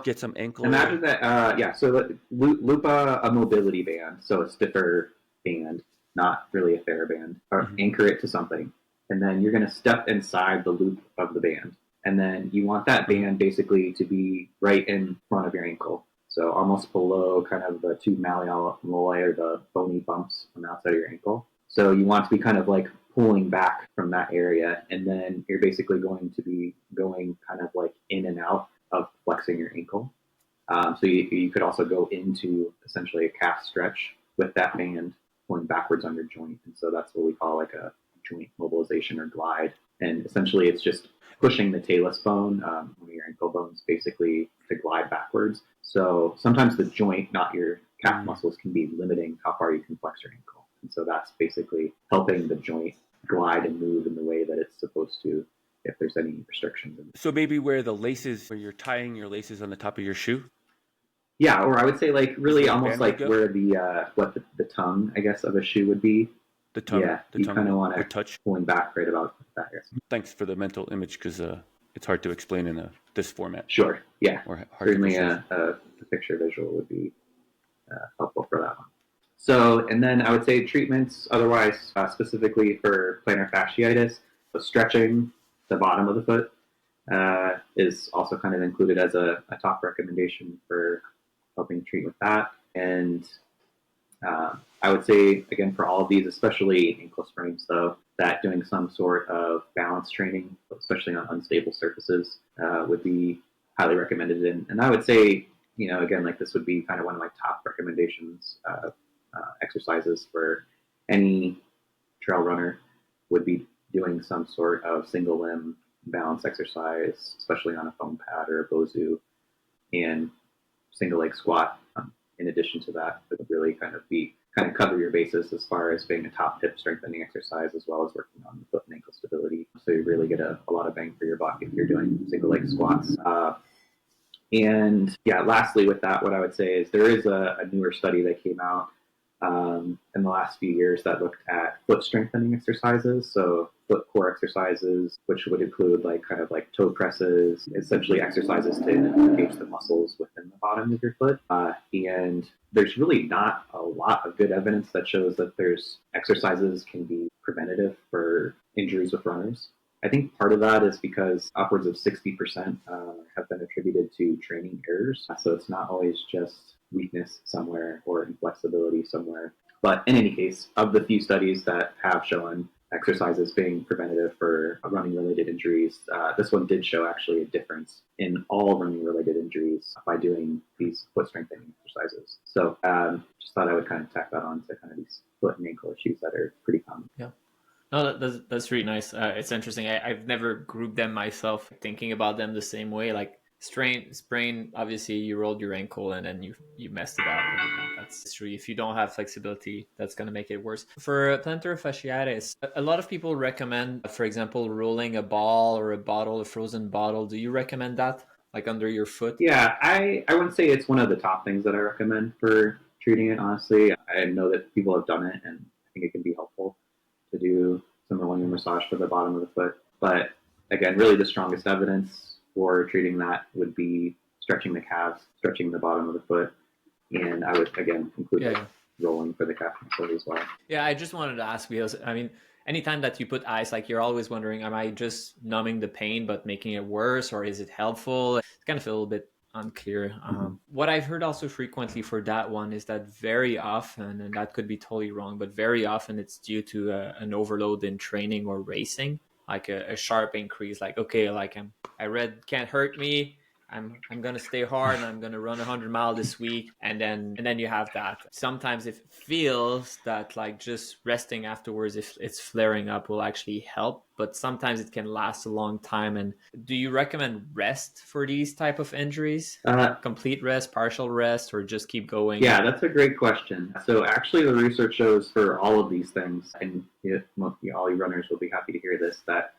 S1: get some ankle?
S3: Imagine that. So loop a mobility band, so a stiffer band, not really a TheraBand, or anchor it to something, and then you're going to step inside the loop of the band, and then you want that band basically to be right in front of your ankle. So almost below kind of the two malleoli or the bony bumps on the outside of your ankle. So you want to be kind of like pulling back from that area, and then you're basically going to be going kind of like in and out of flexing your ankle. So you could also go into essentially a calf stretch with that band pulling backwards on your joint. And so that's what we call like a joint mobilization or glide. And essentially it's just pushing the talus bone, one of your ankle bones, basically to glide backwards. So sometimes the joint, not your calf muscles, can be limiting how far you can flex your ankle. And so that's basically helping the joint glide and move in the way that it's supposed to, if there's any restrictions.
S1: So maybe where you're tying your laces on the top of your shoe?
S3: Yeah, or I would say like really almost like where the tongue, I guess, of a shoe would be.
S1: The tongue.
S3: Yeah,
S1: the
S3: you
S1: tongue,
S3: kind of want to
S1: touch.
S3: pulling back right about that, I guess.
S1: Thanks for the mental image, because it's hard to explain in this format.
S3: Sure, yeah.
S1: Or
S3: certainly a picture visual would be helpful for that one. So, and then I would say treatments otherwise, specifically for plantar fasciitis, so stretching the bottom of the foot is also kind of included as a top recommendation for helping treat with that. And I would say, again, for all of these, especially ankle sprains, though, that doing some sort of balance training, especially on unstable surfaces, would be highly recommended. And I would say, again, like this would be kind of one of my top recommendations. Exercises for any trail runner would be doing some sort of single limb balance exercise, especially on a foam pad or a Bozu, and single leg squat. In addition to that, it would really kind of cover your bases as far as being a top hip strengthening exercise, as well as working on foot and ankle stability. So you really get a lot of bang for your buck if you're doing single leg squats. And yeah, lastly with that, what I would say is there is a newer study that came out in the last few years that looked at foot strengthening exercises. So foot core exercises, which would include kind of toe presses, essentially exercises to engage the muscles within the bottom of your foot. And there's really not a lot of good evidence that shows that there's exercises can be preventative for injuries with runners. I think part of that is because upwards of 60% have been attributed to training errors. So it's not always just weakness somewhere or inflexibility somewhere. But in any case, of the few studies that have shown exercises being preventative for running-related injuries, this one did show actually a difference in all running-related injuries by doing these foot strengthening exercises. So just thought I would kind of tack that on to kind of these foot and ankle issues that are pretty common.
S2: Yeah. No, that's really nice. It's interesting. I've never grouped them myself, thinking about them the same way. Like sprain, obviously you rolled your ankle and then you messed it up. And that's true. If you don't have flexibility, that's going to make it worse. For plantar fasciitis, a lot of people recommend, for example, rolling a ball or a frozen bottle. Do you recommend that, like under your foot?
S3: Yeah, I wouldn't say it's one of the top things that I recommend for treating it, honestly. I know that people have done it, and I think it can be helpful to do some rolling massage for the bottom of the foot. But again, really the strongest evidence for treating that would be stretching the calves, stretching the bottom of the foot. And I would, again, include rolling for the calf muscle as well.
S2: Yeah, I just wanted to ask because, I mean, anytime that you put ice, like you're always wondering, am I just numbing the pain but making it worse, or is it helpful? It's kind of a little bit unclear. What I've heard also frequently for that one is that very often, and that could be totally wrong, but very often it's due to an overload in training or racing, like a sharp increase. Like, okay, like I read can't hurt me. I'm gonna stay hard and I'm gonna run 100 miles this week, and then you have that. Sometimes it feels that like just resting afterwards, if it's flaring up, will actually help, but sometimes it can last a long time. And do you recommend rest for these type of injuries? Complete rest, partial rest, or just keep going?
S3: Yeah, that's a great question. So actually, the research shows for all of these things, and all you runners will be happy to hear this, that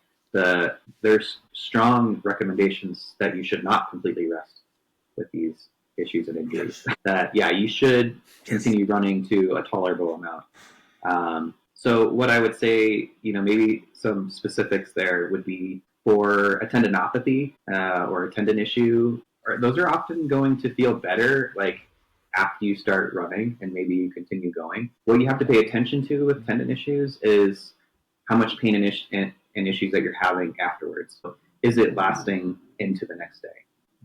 S3: there's strong recommendations that you should not completely rest with these issues and injuries. That you should continue running to a tolerable amount. So what I would say, maybe some specifics there would be for a tendinopathy or a tendon issue. Those are often going to feel better, like after you start running, and maybe you continue going. What you have to pay attention to with tendon issues is how much pain and issues that you're having afterwards. So is it lasting into the next day?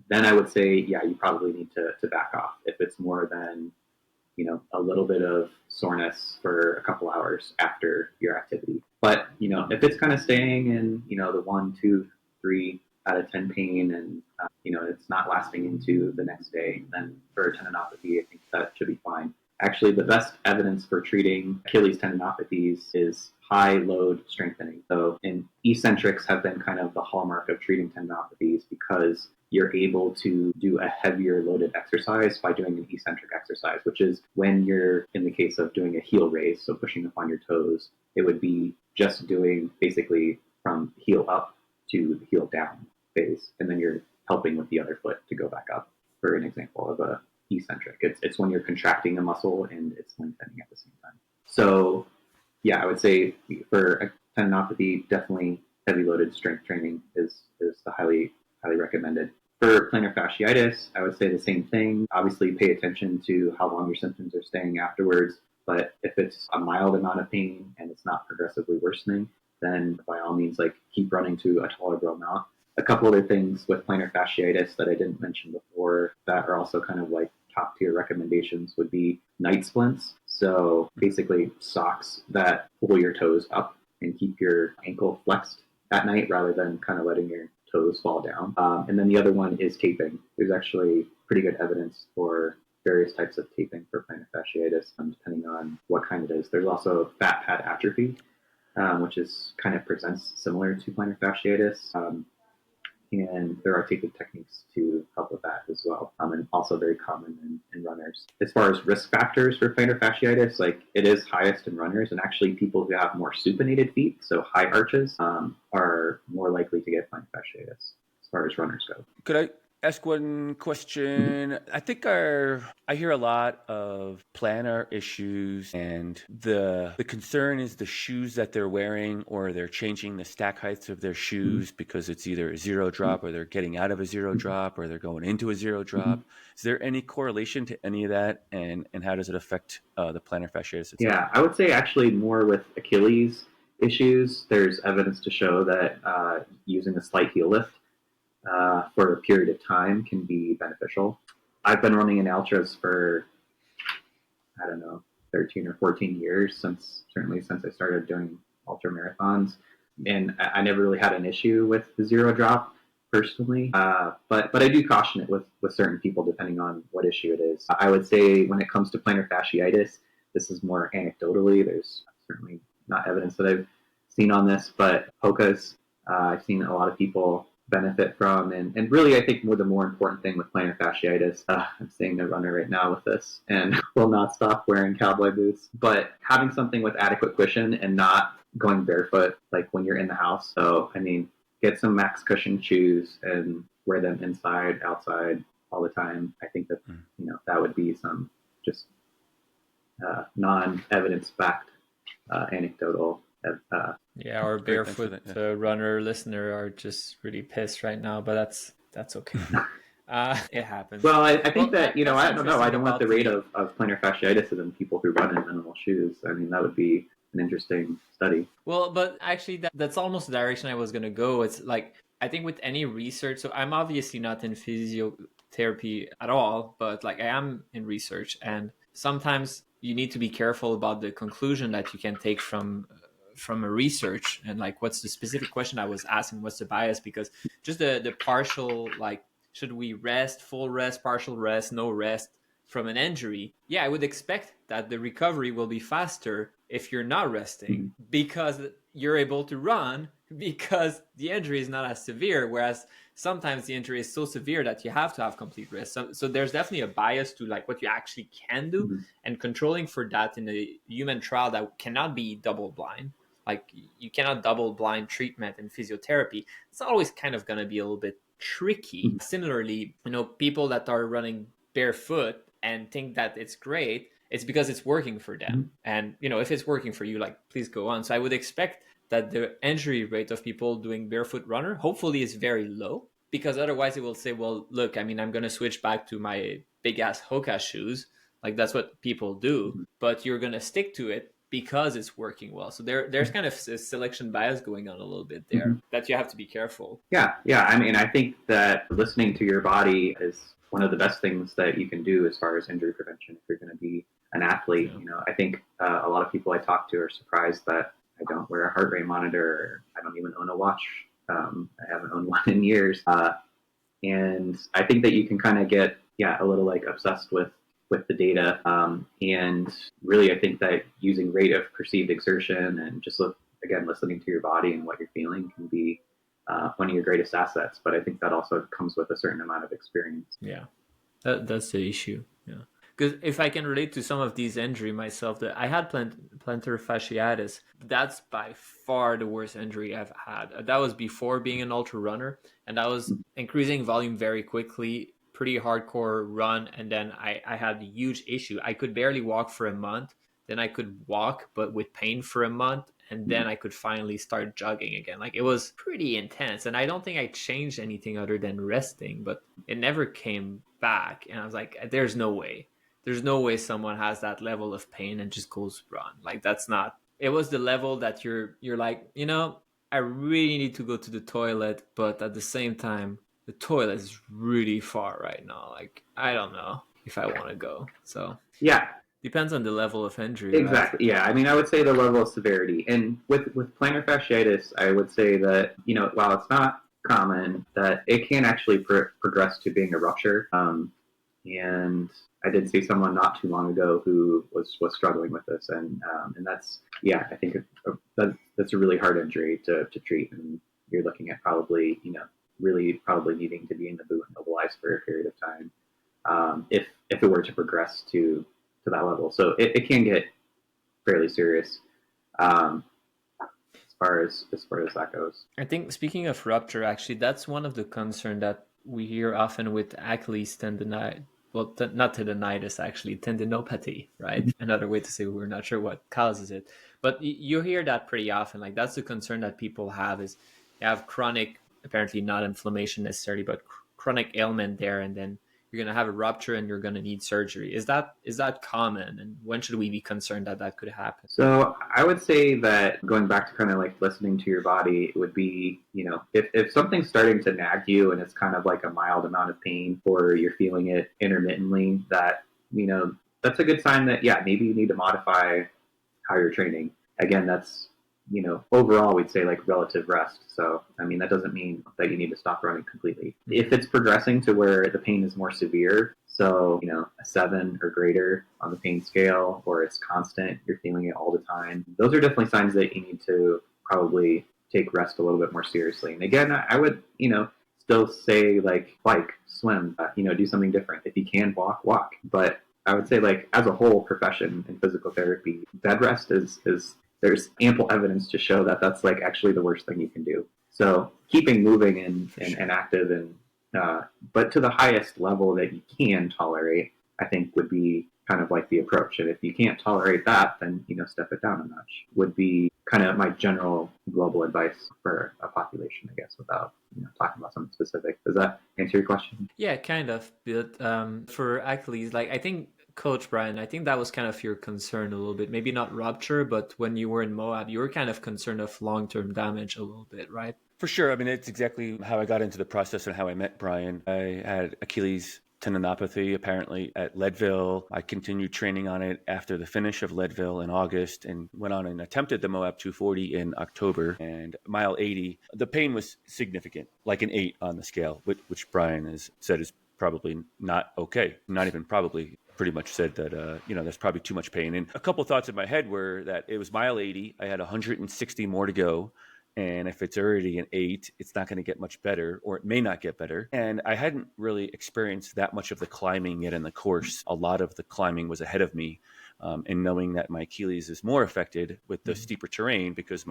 S3: Then I would say, you probably need to back off if it's more than, a little bit of soreness for a couple hours after your activity. But, if it's kind of staying in, the 1, 2, 3 out of 10 pain and, it's not lasting into the next day, then for tendinopathy, I think that should be fine. Actually, the best evidence for treating Achilles tendinopathies is high load strengthening. So, eccentrics have been kind of the hallmark of treating tendinopathies because you're able to do a heavier loaded exercise by doing an eccentric exercise, which is when you're, in the case of doing a heel raise, so pushing up on your toes, it would be just doing basically from heel up to the heel down phase, and then you're helping with the other foot to go back up, for an example of a eccentric. It's when you're contracting a muscle and it's lengthening at the same time. So I would say for a tendinopathy, definitely heavy loaded strength training is the highly recommended. For plantar fasciitis, I would say the same thing. Obviously, pay attention to how long your symptoms are staying afterwards. But if it's a mild amount of pain and it's not progressively worsening, then by all means, keep running to a tolerable amount. A couple other things with plantar fasciitis that I didn't mention before that are also kind of like top tier recommendations would be night splints. So basically socks that pull your toes up and keep your ankle flexed at night rather than kind of letting your toes fall down. And then the other one is taping. There's actually pretty good evidence for various types of taping for plantar fasciitis, depending on what kind it is. There's also fat pad atrophy, which is kind of presents similar to plantar fasciitis. And there are taping techniques to help with that as well, and also very common in runners. As far as risk factors for plantar fasciitis, it is highest in runners, and actually people who have more supinated feet, so high arches, are more likely to get plantar fasciitis as far as runners go.
S1: Could I ask one question? I think I hear a lot of plantar issues, and the concern is the shoes that they're wearing, or they're changing the stack heights of their shoes because it's either a zero drop, or they're getting out of a zero drop, or they're going into a zero drop. Is there any correlation to any of that, and how does it affect the plantar fasciitis itself?
S3: Yeah, I would say actually more with Achilles issues, there's evidence to show that using a slight heel lift for a period of time can be beneficial. I've been running in ultras for, I don't know, 13 or 14 years, certainly since I started doing ultra marathons. And I never really had an issue with the zero drop personally. But I do caution it with certain people depending on what issue it is. I would say when it comes to plantar fasciitis, this is more anecdotally. There's certainly not evidence that I've seen on this, but Hokas, I've seen a lot of people benefit from. And really, I think the more important thing with plantar fasciitis, I'm seeing a runner right now with this and will not stop wearing cowboy boots, but having something with adequate cushion and not going barefoot like when you're in the house. So, I mean, get some max cushion shoes and wear them inside, outside all the time. I think that, that would be some just non-evidence backed anecdotal.
S2: Our barefoot runner listener are just really pissed right now, but that's okay. It happens.
S3: Well, I think that, I don't know. I don't want the rate of plantar fasciitis in people who run in minimal shoes. I mean, that would be an interesting study.
S2: Well, but actually that's almost the direction I was going to go. It's like, I think with any research, so I'm obviously not in physiotherapy at all, but like I am in research, and sometimes you need to be careful about the conclusion that you can take from a research, and like what's the specific question I was asking, what's the bias, because just the partial, like, should we rest, full rest, partial rest, no rest from an injury? Yeah, I would expect that the recovery will be faster if you're not resting, because you're able to run because the injury is not as severe, whereas sometimes the injury is so severe that you have to have complete rest. So there's definitely a bias to like what you actually can do, and controlling for that in a human trial that cannot be double blind. Like you cannot double blind treatment in physiotherapy. It's always kind of going to be a little bit tricky. Similarly, people that are running barefoot and think that it's great, it's because it's working for them. And, if it's working for you, like, please go on. So I would expect that the injury rate of people doing barefoot runner hopefully is very low, because otherwise it will say, well, look, I mean, I'm going to switch back to my big ass Hoka shoes. Like that's what people do, but you're going to stick to it because it's working well. So there's kind of a selection bias going on a little bit there that you have to be careful.
S3: Yeah. I mean, I think that listening to your body is one of the best things that you can do as far as injury prevention if you're going to be an athlete. I think a lot of people I talk to are surprised that I don't wear a heart rate monitor. Or I don't even own a watch. I haven't owned one in years. And I think that you can kind of get, a little like obsessed with the data. And really, I think that using rate of perceived exertion and just listening to your body and what you're feeling can be one of your greatest assets. But I think that also comes with a certain amount of experience.
S2: Yeah, that's the issue. Yeah. Because if I can relate to some of these injury myself, that I had plantar fasciitis. That's by far the worst injury I've had. That was before being an ultra runner, and I was increasing volume very quickly, pretty hardcore run, and then I had a huge issue. I could barely walk for a month. Then I could walk, but with pain for a month. And then I could finally start jogging again. Like it was pretty intense. And I don't think I changed anything other than resting, but it never came back. And I was like, there's no way. There's no way someone has that level of pain and just goes run. Like that's not, it was the level that you're like, I really need to go to the toilet, but at the same time, the toilet is really far right now. Like, I don't know if I want to go. So
S3: yeah.
S2: Depends on the level of injury.
S3: Exactly.
S2: Right?
S3: Yeah. I mean, I would say the level of severity. And with plantar fasciitis, I would say that, while it's not common, that it can actually progress to being a rupture. And I did see someone not too long ago who was struggling with this. And that's, I think that's a really hard injury to treat. And you're looking at probably, really probably needing to be in the boot and mobilized for a period of time. If it were to progress to that level. So it can get fairly serious as far as that goes.
S2: I think speaking of rupture, actually, that's one of the concerns that we hear often with Achilles tendonitis. Well, not tendonitis, actually, tendinopathy, right? Another way to say we're not sure what causes it. But you hear that pretty often. Like that's the concern that people have is you have chronic, apparently not inflammation necessarily, but chronic ailment there. And then you're going to have a rupture and you're going to need surgery. Is that common? And when should we be concerned that that could happen?
S3: So I would say that going back to kind of like listening to your body, it would be, if something's starting to nag you and it's kind of like a mild amount of pain or you're feeling it intermittently, that, that's a good sign that, yeah, maybe you need to modify how you're training. Again, that's, overall we'd say like relative rest. So, that doesn't mean that you need to stop running completely. If it's progressing to where the pain is more severe, so, a 7 or greater on the pain scale, or it's constant, you're feeling it all the time, those are definitely signs that you need to probably take rest a little bit more seriously. And again, I would, still say like bike, swim, do something different. If you can walk. But I would say like as a whole profession in physical therapy, bed rest is there's ample evidence to show that that's like actually the worst thing you can do. So keeping moving and active and but to the highest level that you can tolerate, I think would be kind of like the approach. And if you can't tolerate that, then step it down a notch would be kind of my general global advice for a population, I guess, without talking about something specific. Does that answer your question?
S2: Yeah, kind of. But for Achilles, like I think Coach Brian, I think that was kind of your concern a little bit. Maybe not rupture, but when you were in Moab, you were kind of concerned of long-term damage a little bit, right?
S1: For sure. It's exactly how I got into the process and how I met Brian. I had Achilles tendinopathy apparently at Leadville. I continued training on it after the finish of Leadville in August and went on and attempted the Moab 240 in October. And mile 80, the pain was significant, like an 8 on the scale, which Brian has said is probably not okay. Not even probably. Pretty much said that, there's probably too much pain. And a couple of thoughts in my head were that it was mile 80. I had 160 more to go. And if it's already an 8, it's not going to get much better, or it may not get better. And I hadn't really experienced that much of the climbing yet in the course. A lot of the climbing was ahead of me. And knowing that my Achilles is more affected with the steeper terrain because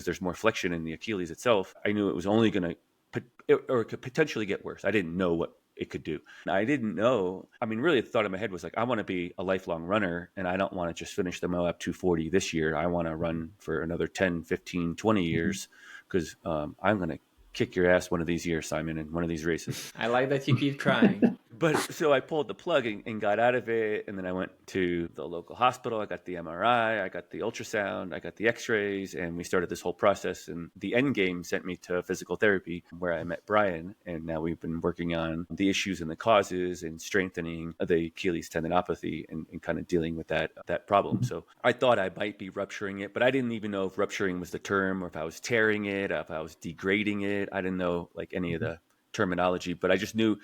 S1: there's more flexion in the Achilles itself, I knew it was only going to, or it could potentially get worse. I didn't know what it could do. I didn't know. Really, the thought in my head was like, I want to be a lifelong runner and I don't want to just finish the Moab 240 this year. I want to run for another 10, 15, 20 years because I'm going to kick your ass one of these years, Simon, in one of these races.
S2: I like that you keep trying.
S1: But so I pulled the plug and got out of it. And then I went to the local hospital. I got the MRI, I got the ultrasound, I got the x-rays, and we started this whole process. And the end game sent me to physical therapy where I met Brian. And now we've been working on the issues and the causes and strengthening the Achilles tendinopathy and kind of dealing with that problem. So I thought I might be rupturing it, but I didn't even know if rupturing was the term or if I was tearing it, if I was degrading it. I didn't know like any of the terminology, but I just knew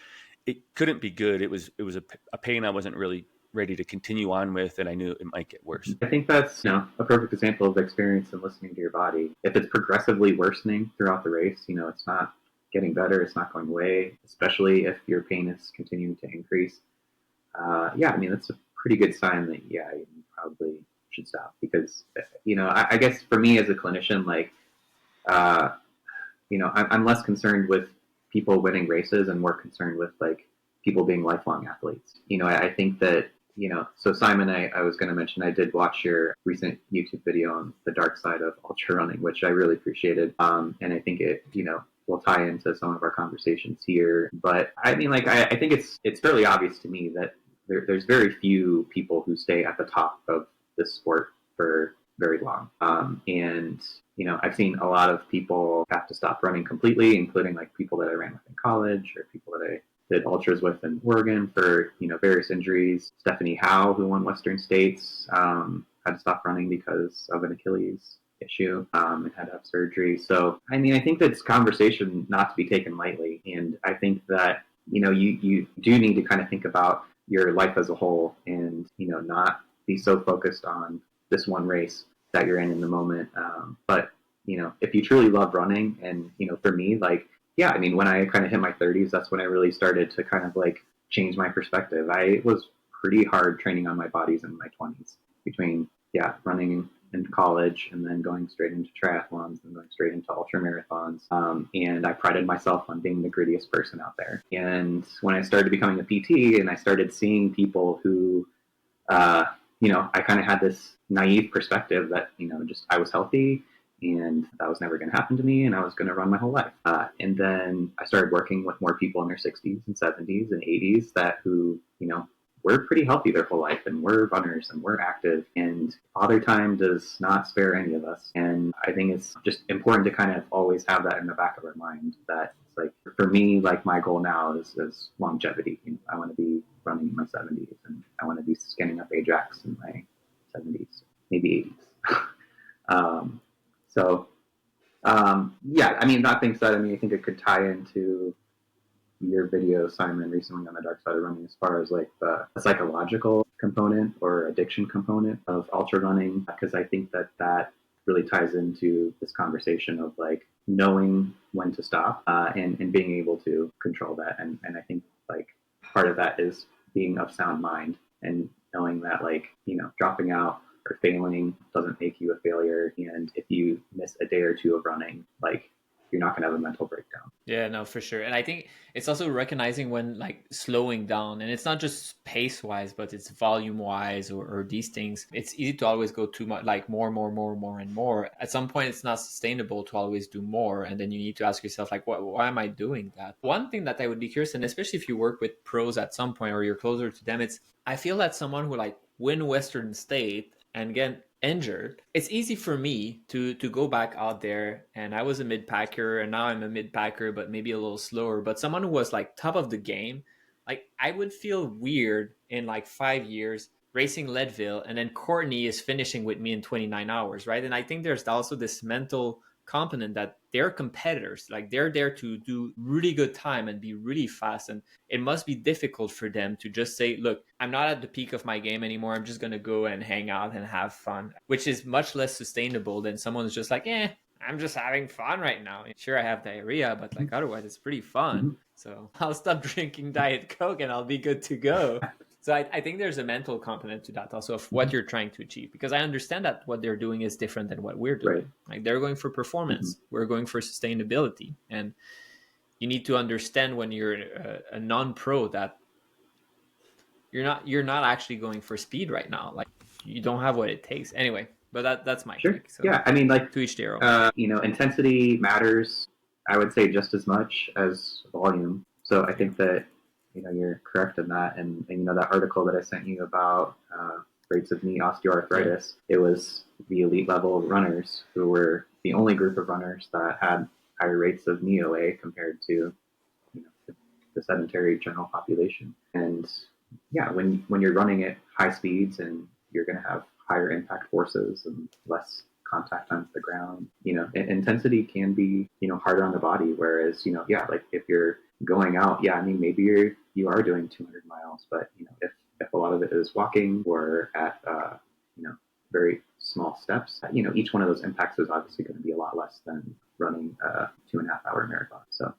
S1: it couldn't be good. It was a pain I wasn't really ready to continue on with, and I knew it might get worse.
S3: I think that's a perfect example of experience and listening to your body. If it's progressively worsening throughout the race, it's not getting better, it's not going away, especially if your pain is continuing to increase. That's a pretty good sign that, you probably should stop because, I guess for me as a clinician, like, I'm less concerned with people winning races and more concerned with like people being lifelong athletes. I think that, so Simon, I was going to mention, I did watch your recent YouTube video on the dark side of ultra running, which I really appreciated. And I think it, will tie into some of our conversations here. But I think it's fairly obvious to me that there's very few people who stay at the top of this sport for very long. And I've seen a lot of people have to stop running completely, including like people that I ran with in college or people that I did ultras with in Oregon for, various injuries. Stephanie Howe, who won Western States, had to stop running because of an Achilles issue and had to have surgery. So, I think that's conversation not to be taken lightly. And I think that, you do need to kind of think about your life as a whole and, not be so focused on this one race that you're in the moment. But, if you truly love running and, for me, like, when I kind of hit my 30s, that's when I really started to kind of like change my perspective. I was pretty hard training on my bodies in my 20s between, running in college and then going straight into triathlons and going straight into ultra marathons. And I prided myself on being the grittiest person out there. And when I started becoming a PT and I started seeing people who, I kind of had this naive perspective that, just I was healthy and that was never going to happen to me, and I was going to run my whole life. And then I started working with more people in their 60s and 70s and 80s who, we're pretty healthy their whole life, and we're runners and we're active, and Father Time does not spare any of us. And I think it's just important to kind of always have that in the back of our mind, that it's like, for me, like my goal now is longevity. I want to be running in my 70s, and I want to be skinning up Ajax in my 70s, maybe 80s. Yeah, I mean, that being said, I think it could tie into your video, Simon, recently on the dark side of running, as far as like the psychological component or addiction component of ultra running, because I think that really ties into this conversation of like knowing when to stop, and being able to control that. And I think like part of that is being of sound mind and knowing that, like, dropping out or failing doesn't make you a failure. And if you miss a day or two of running, like, you're not going to have a mental breakdown.
S2: Yeah, no, for sure. And I think it's also recognizing when like slowing down, and it's not just pace wise, but it's volume wise or these things. It's easy to always go too much, like more and more. At some point, it's not sustainable to always do more. And then you need to ask yourself, like, why am I doing that? One thing that I would be curious, and especially if you work with pros at some point or you're closer to them, I feel that someone who like win Western State and get injured, it's easy for me to go back out there, and I was a mid-packer and now I'm a mid-packer but maybe a little slower, but someone who was like top of the game, like I would feel weird in like 5 years racing Leadville, and then Courtney is finishing with me in 29 hours, right? And I think there's also this mental component that they're competitors, like they're there to do really good time and be really fast, and it must be difficult for them to just say, look, I'm not at the peak of my game anymore, I'm just going to go and hang out and have fun, which is much less sustainable than someone who's just like, I'm just having fun right now. Sure, I have diarrhea, but like otherwise it's pretty fun. So I'll stop drinking Diet Coke and I'll be good to go. So I think there's a mental component to that also of what you're trying to achieve, because I understand that what they're doing is different than what we're doing.
S3: Right.
S2: Like they're going for performance, we're going for sustainability, and you need to understand when you're a non-pro that you're not actually going for speed right now. Like you don't have what it takes anyway. But that's my take. So
S3: yeah, I mean, like,
S2: to each their own.
S3: Intensity matters, I would say, just as much as volume. So I think that you're correct in that. And that article that I sent you about rates of knee osteoarthritis, it was the elite level runners who were the only group of runners that had higher rates of knee OA compared to the sedentary general population. And yeah, when you're running at high speeds and you're going to have higher impact forces and less contact on the ground, intensity can be, harder on the body. Whereas, like if you're going out, maybe you are doing 200 miles, but if a lot of it is walking or at very small steps, each one of those impacts is obviously going to be a lot less than running a 2.5 hour marathon. So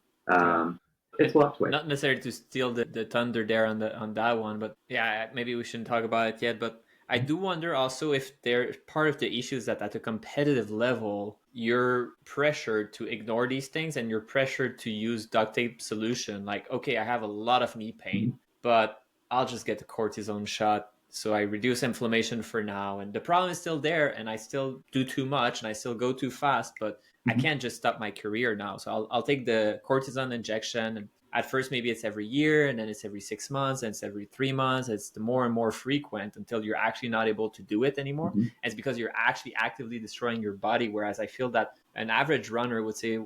S3: it's a lot to wait.
S2: Not necessarily to steal the thunder there on that one, but yeah, maybe we shouldn't talk about it yet. But I do wonder also if they're part of the issues that at a competitive level, you're pressured to ignore these things and you're pressured to use duct tape solution. Like, okay, I have a lot of knee pain, but I'll just get the cortisone shot. So I reduce inflammation for now. And the problem is still there, and I still do too much and I still go too fast, but I can't just stop my career now. So I'll take the cortisone injection, and at first maybe it's every year, and then it's every 6 months, and it's every 3 months. It's the more and more frequent until you're actually not able to do it anymore. And it's because you're actually actively destroying your body. Whereas I feel that an average runner would say,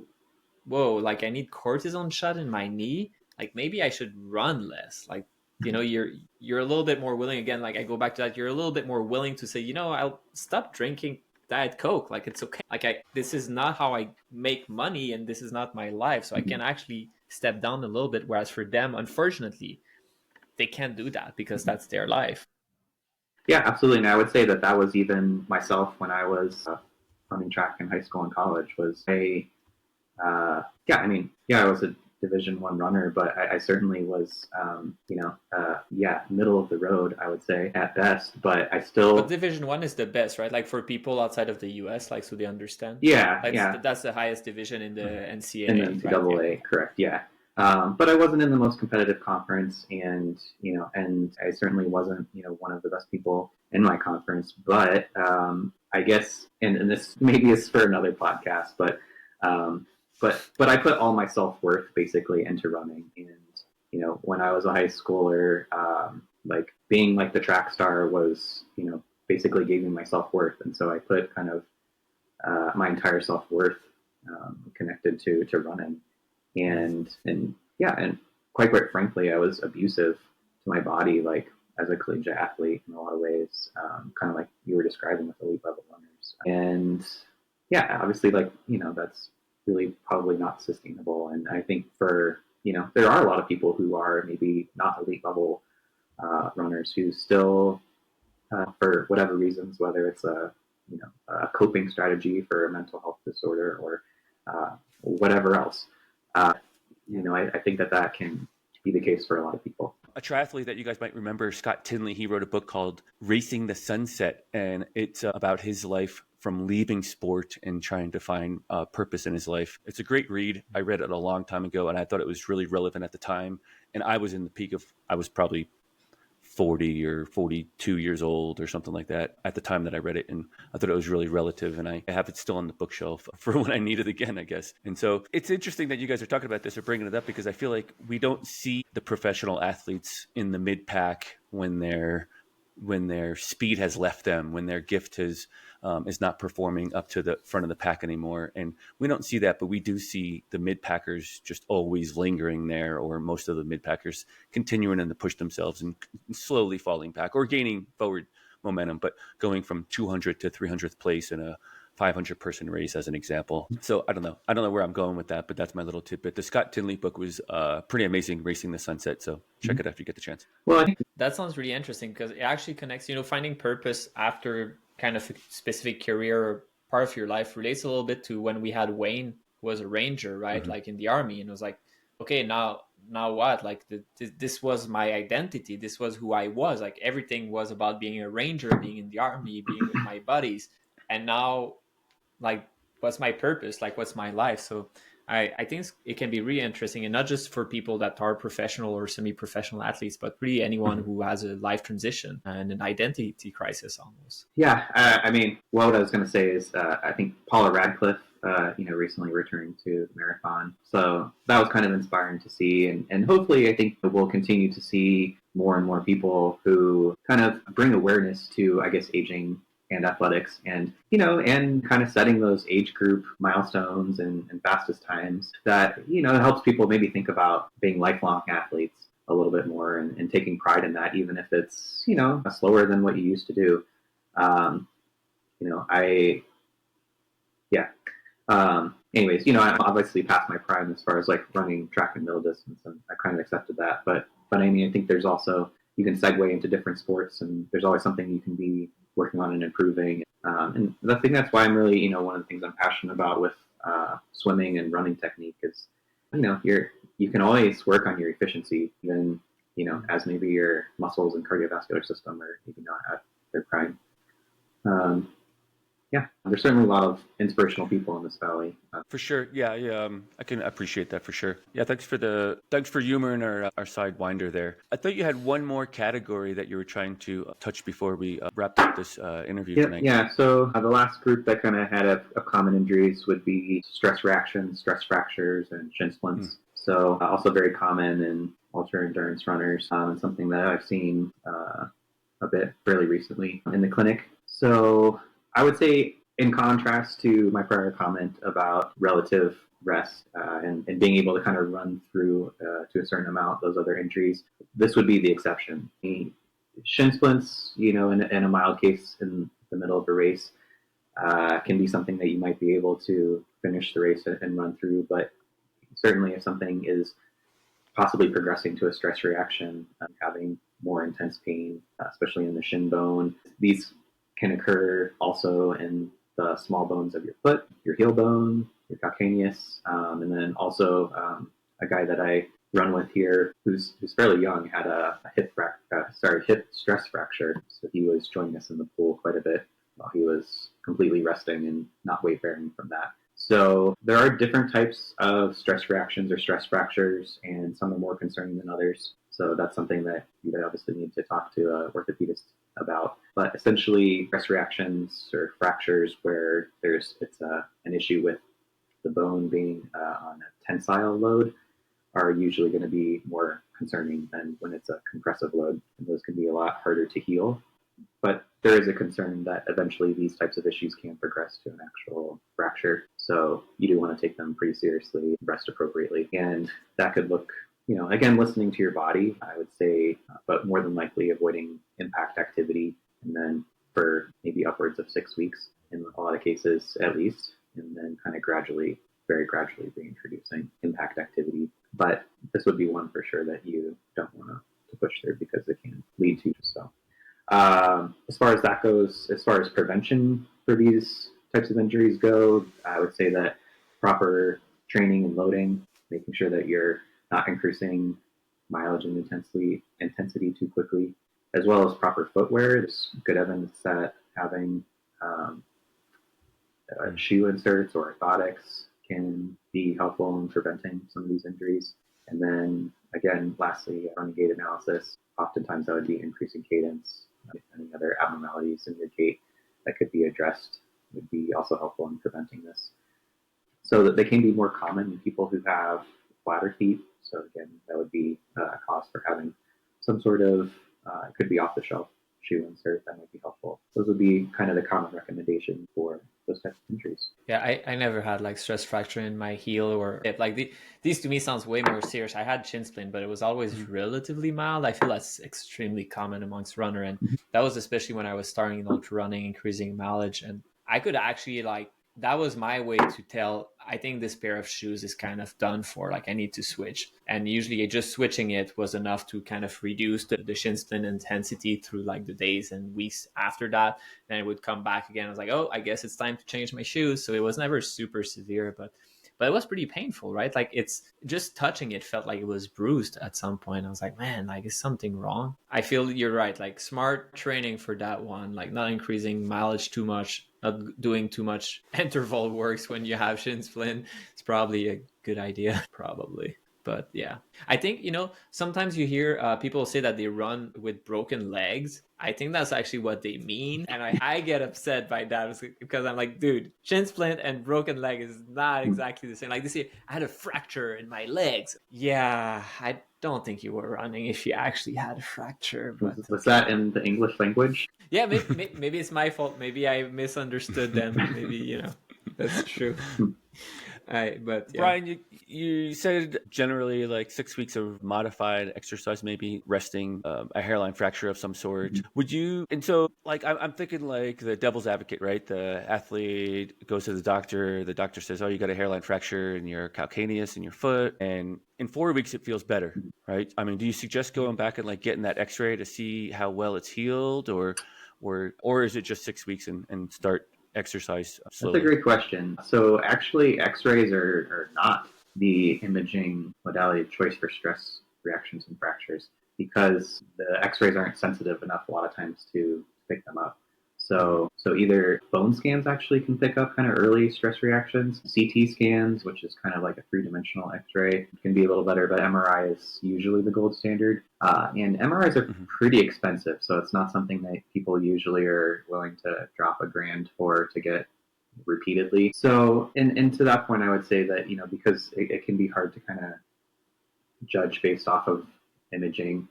S2: whoa, like I need cortisone shot in my knee. Like maybe I should run less. Like, you're a little bit more willing. Again, like I go back to that, you're a little bit more willing to say, I'll stop drinking Diet Coke. Like it's okay. Like this is not how I make money, and this is not my life. So I can actually step down a little bit. Whereas for them, unfortunately, they can't do that because that's their life.
S3: Yeah, absolutely. And I would say that was even myself when I was running track in high school and college. Was I was a Division I runner, but I certainly was, middle of the road, I would say, at best. But I still.
S2: But Division I is the best, right? Like for people outside of the U.S., like so they understand.
S3: Yeah,
S2: like, that's the highest division in the NCAA.
S3: In the NCAA, right? Correct. Yeah. But I wasn't in the most competitive conference, and I certainly wasn't, one of the best people in my conference. But I guess, and this maybe is for another podcast, um, but I put all my self-worth basically into running. And, when I was a high schooler, like being like the track star was, basically gave me my self-worth. And so I put kind of my entire self-worth connected to running. And yeah, and quite frankly, I was abusive to my body, like as a collegiate athlete in a lot of ways, kind of like you were describing with elite level runners. And yeah, obviously, like, that's really probably not sustainable. And I think there are a lot of people who are maybe not elite level runners who still, for whatever reasons, whether it's a coping strategy for a mental health disorder or whatever else, I think that can be the case for a lot of people.
S1: A triathlete that you guys might remember, Scott Tinley, he wrote a book called Racing the Sunset, and it's about his life from leaving sport and trying to find purpose in his life. It's a great read. I read it a long time ago, and I thought it was really relevant at the time. And I was in the peak of, I was probably 40 or 42 years old or something like that at the time that I read it. And I thought it was really relative, and I have it still on the bookshelf for when I need it again, I guess. And so it's interesting that you guys are talking about this or bringing it up, because I feel like we don't see the professional athletes in the mid pack when their speed has left them, when their gift is not performing up to the front of the pack anymore. And we don't see that, but we do see the mid packers just always lingering there, or most of the mid packers continuing to push themselves and slowly falling back or gaining forward momentum, but going from 200 to 300th place in a 500 person race as an example. So I don't know where I'm going with that, but that's my little tidbit. The Scott Tinley book was pretty amazing, Racing the Sunset. So check it out if you get the chance.
S3: Well, I think
S2: that sounds really interesting, because it actually connects, finding purpose after kind of a specific career or part of your life relates a little bit to when we had Wayne, who was a ranger, right? Mm-hmm. Like in the army, and it was like, okay, now what? Like this was my identity. This was who I was. Like everything was about being a ranger, being in the army, being with my buddies. And now, like, what's my purpose? Like, what's my life? So I think it can be really interesting, and not just for people that are professional or semi-professional athletes, but really anyone who has a life transition and an identity crisis almost.
S3: Yeah, I mean, what I was going to say is I think Paula Radcliffe, recently returned to the marathon. So that was kind of inspiring to see. And hopefully, I think we'll continue to see more and more people who kind of bring awareness to, I guess, aging and athletics, and and kind of setting those age group milestones and fastest times that helps people maybe think about being lifelong athletes a little bit more, and taking pride in that, even if it's slower than what you used to do. Anyways, I obviously passed my prime as far as like running track and middle distance, and I kind of accepted that. But I mean, I think there's also, you can segue into different sports, and there's always something you can be working on and improving. And I think that's why I'm really, one of the things I'm passionate about with swimming and running technique is, you can always work on your efficiency, even, as maybe your muscles and cardiovascular system are maybe not at their prime. Yeah, there's certainly a lot of inspirational people in this valley.
S1: For sure. Yeah. I can appreciate that for sure. Yeah. Thanks for humoring our sidewinder there. I thought you had one more category that you were trying to touch before we wrapped up this interview tonight.
S3: Yeah. So the last group that kind of had a common injuries would be stress reactions, stress fractures, and shin splints. So also very common in ultra endurance runners, and something that I've seen a bit fairly recently in the clinic. So I would say, in contrast to my prior comment about relative rest and being able to kind of run through to a certain amount those other injuries, this would be the exception. The shin splints, in a mild case in the middle of a race, can be something that you might be able to finish the race and run through. But certainly if something is possibly progressing to a stress reaction, having more intense pain, especially in the shin bone, these can occur also in the small bones of your foot, your heel bone, your calcaneus, and then also a guy that I run with here who's fairly young had a hip stress fracture. So he was joining us in the pool quite a bit while he was completely resting and not weight bearing from that. So there are different types of stress reactions or stress fractures, and some are more concerning than others. So that's something that you would obviously need to talk to an orthopedist about. But essentially, stress reactions or fractures where it's an issue with the bone being on a tensile load are usually going to be more concerning than when it's a compressive load. And those can be a lot harder to heal. But there is a concern that eventually these types of issues can progress to an actual fracture. So you do want to take them pretty seriously, rest appropriately. And that could look, again, listening to your body, I would say, but more than likely avoiding impact activity. And then for maybe upwards of 6 weeks, in a lot of cases at least, and then kind of very gradually reintroducing impact activity. But this would be one for sure that you don't want to push through because it can lead to so. As far as that goes, as far as prevention for these types of injuries go, I would say that proper training and loading, making sure that you're not increasing mileage and intensity too quickly, as well as proper footwear. There's good evidence that having shoe inserts or orthotics can be helpful in preventing some of these injuries. And then, again, lastly, running gait analysis. Oftentimes that would be increasing cadence. Any other abnormalities in your gait that could be addressed would be also helpful in preventing this. So that they can be more common in people who have flatter feet. So again, that would be a cause for having some sort of, it could be off-the-shelf shoe insert that might be helpful. Those would be kind of the common recommendation for those types of injuries.
S2: Yeah, I never had like stress fracture in my heel or hip. Like these to me sounds way more serious. I had shin splint, but it was always relatively mild. I feel that's extremely common amongst runner, and that was especially when I was starting out running, increasing mileage, and I could actually that was my way to tell, I think this pair of shoes is kind of done for, like I need to switch. And usually just switching it was enough to kind of reduce the shin splint intensity through like the days and weeks after that. Then it would come back again. I was like, oh, I guess it's time to change my shoes. So it was never super severe, but it was pretty painful, right? Like it's just touching it felt like it was bruised at some point. I was like, man, like is something wrong? I feel you're right. Like smart training for that one, like not increasing mileage too much, not doing too much interval works when you have shin splint. It's probably a good idea, probably. But yeah, I think, sometimes you hear people say that they run with broken legs. I think that's actually what they mean. And I get upset by that because I'm like, dude, shin splint and broken leg is not exactly the same. Like this year, I had a fracture in my legs. Yeah, I don't think you were running if you actually had a fracture. But
S3: was that in the English language?
S2: Yeah, maybe it's my fault. Maybe I misunderstood them. Maybe, that's true. But yeah.
S1: Brian, you said generally like 6 weeks of modified exercise, maybe resting, a hairline fracture of some sort. Would you? And so like I'm thinking like the devil's advocate, right? The athlete goes to the doctor says, oh, you got a hairline fracture in your calcaneus in your foot, and in 4 weeks it feels better, right? I mean, do you suggest going back and like getting that X-ray to see how well it's healed, or is it just 6 weeks and start exercise slowly?
S3: That's a great question. So actually, X-rays are not the imaging modality of choice for stress reactions and fractures because the X-rays aren't sensitive enough a lot of times to pick them up. So either bone scans actually can pick up kind of early stress reactions. CT scans, which is kind of like a three-dimensional X-ray, can be a little better, but MRI is usually the gold standard. And MRIs are pretty expensive, so it's not something that people usually are willing to drop $1,000 for to get repeatedly. So, and to that point, I would say that, because it can be hard to kind of judge based off of imaging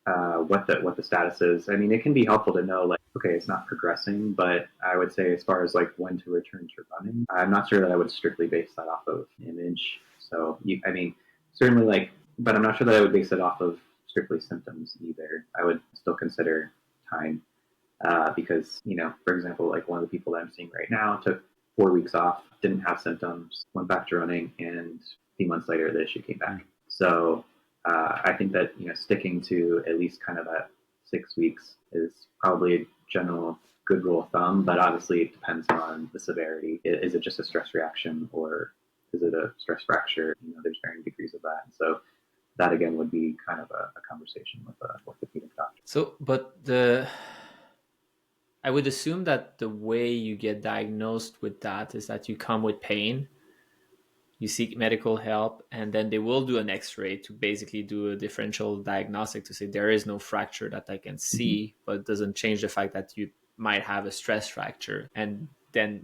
S3: what the status is. I mean, it can be helpful to know, like, okay, it's not progressing, but I would say as far as like when to return to running, I'm not sure that I would strictly base that off of image. So, certainly but I'm not sure that I would base it off of strictly symptoms either. I would still consider time because, for example, like one of the people that I'm seeing right now took 4 weeks off, didn't have symptoms, went back to running, and a few months later the issue came back. So I think that, sticking to at least kind of that 6 weeks is probably a general good rule of thumb, but obviously it depends on the severity. Is it just a stress reaction or is it a stress fracture? There's varying degrees of that. So that again would be kind of a conversation with an orthopedic doctor.
S2: So, but I would assume that the way you get diagnosed with that is that you come with pain. you seek medical help, and then they will do an x-ray to basically do a differential diagnostic to say there is no fracture that I can see, but it doesn't change the fact that you might have a stress fracture. And then,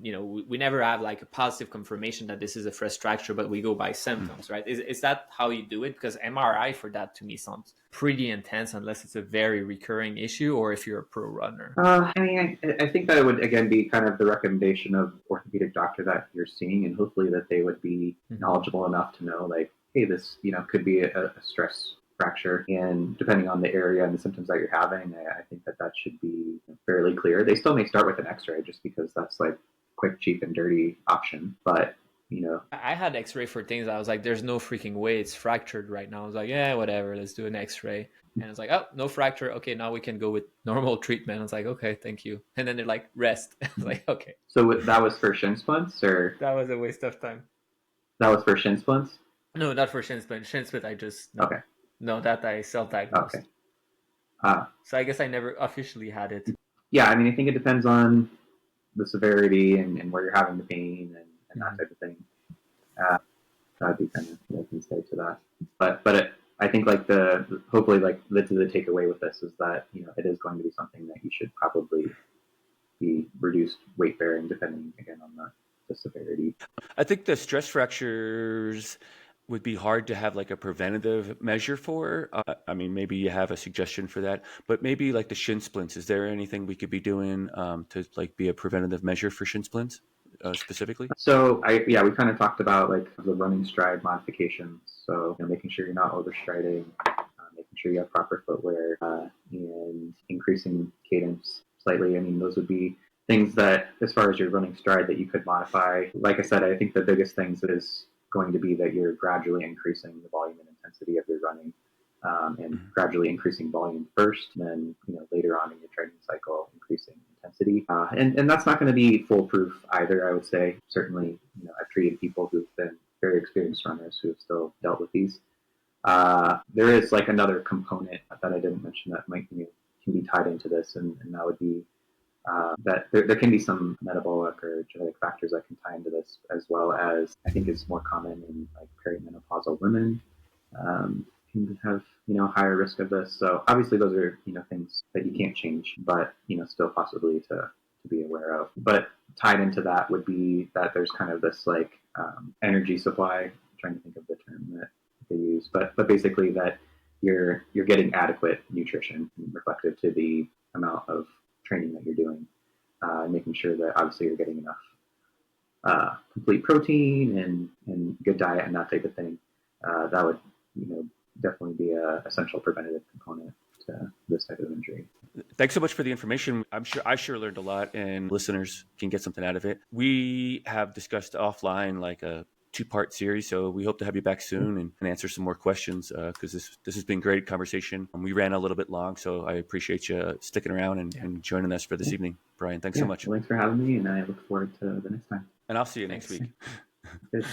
S2: we never have like a positive confirmation that this is a stress fracture, but we go by symptoms, right? Is that how you do it? Because MRI for that to me sounds pretty intense, unless it's a very recurring issue or if you're a pro runner.
S3: I think that would, again, be kind of the recommendation of orthopedic doctor that you're seeing, and hopefully that they would be knowledgeable enough to know, like, hey, this, could be a stress fracture, and depending on the area and the symptoms that you're having, I think that should be fairly clear. They still may start with an x-ray just because that's like quick, cheap, and dirty option, but
S2: I had x-ray for things I was like, there's no freaking way it's fractured right now. I was like, yeah, whatever, let's do an x-ray. And it's like, oh, no fracture, okay, now we can go with normal treatment. I was like, okay, thank you. And then they're like, rest. I was like, okay.
S3: So that was for shin splints, or
S2: that was a waste of time?
S3: That was for shin splints?
S2: No, not for shin splint. Shin splint I just
S3: okay.
S2: No, that I self-diagnosed.
S3: Okay.
S2: So I guess I never officially had it.
S3: Yeah, I mean, I think it depends on the severity and where you're having the pain and that type of thing. That would be kind of what I can say to that. But I think like hopefully like the takeaway with this is that it is going to be something that you should probably be reduced weight bearing depending again on the severity.
S1: I think the stress fractures would be hard to have like a preventative measure for. I mean, maybe you have a suggestion for that, but maybe like the shin splints, is there anything we could be doing to like be a preventative measure for shin splints specifically?
S3: So we kind of talked about like the running stride modifications. So making sure you're not overstriding, making sure you have proper footwear, and increasing cadence slightly. I mean, those would be things that, as far as your running stride, that you could modify. Like I said, I think the biggest things is going to be that you're gradually increasing the volume and intensity of your running, and gradually increasing volume first, and then later on in your training cycle increasing intensity. And that's not going to be foolproof either, I would say. Certainly, I've treated people who've been very experienced runners who have still dealt with these. There is like another component that I didn't mention that might can be tied into this, and that would be that there can be some metabolic or genetic factors that can tie into this, as well as I think is more common in like perimenopausal women, can have higher risk of this. So obviously those are things that you can't change, but still possibly to be aware of. But tied into that would be that there's kind of this like energy supply. I'm trying to think of the term that they use, but basically that you're getting adequate nutrition reflective to the amount of training that you're doing, making sure that obviously you're getting enough complete protein and good diet and that type of thing. That would definitely be an essential preventative component to this type of injury.
S1: Thanks so much for the information. I sure learned a lot, and listeners can get something out of it. We have discussed offline like a 2-part series, so we hope to have you back soon and answer some more questions, because this has been great conversation. We ran a little bit long, so I appreciate you sticking around and joining us for this evening. Brian, thanks so much.
S3: Well, thanks for having me, and I look forward to the next time.
S1: And I'll see you next week.
S3: Good.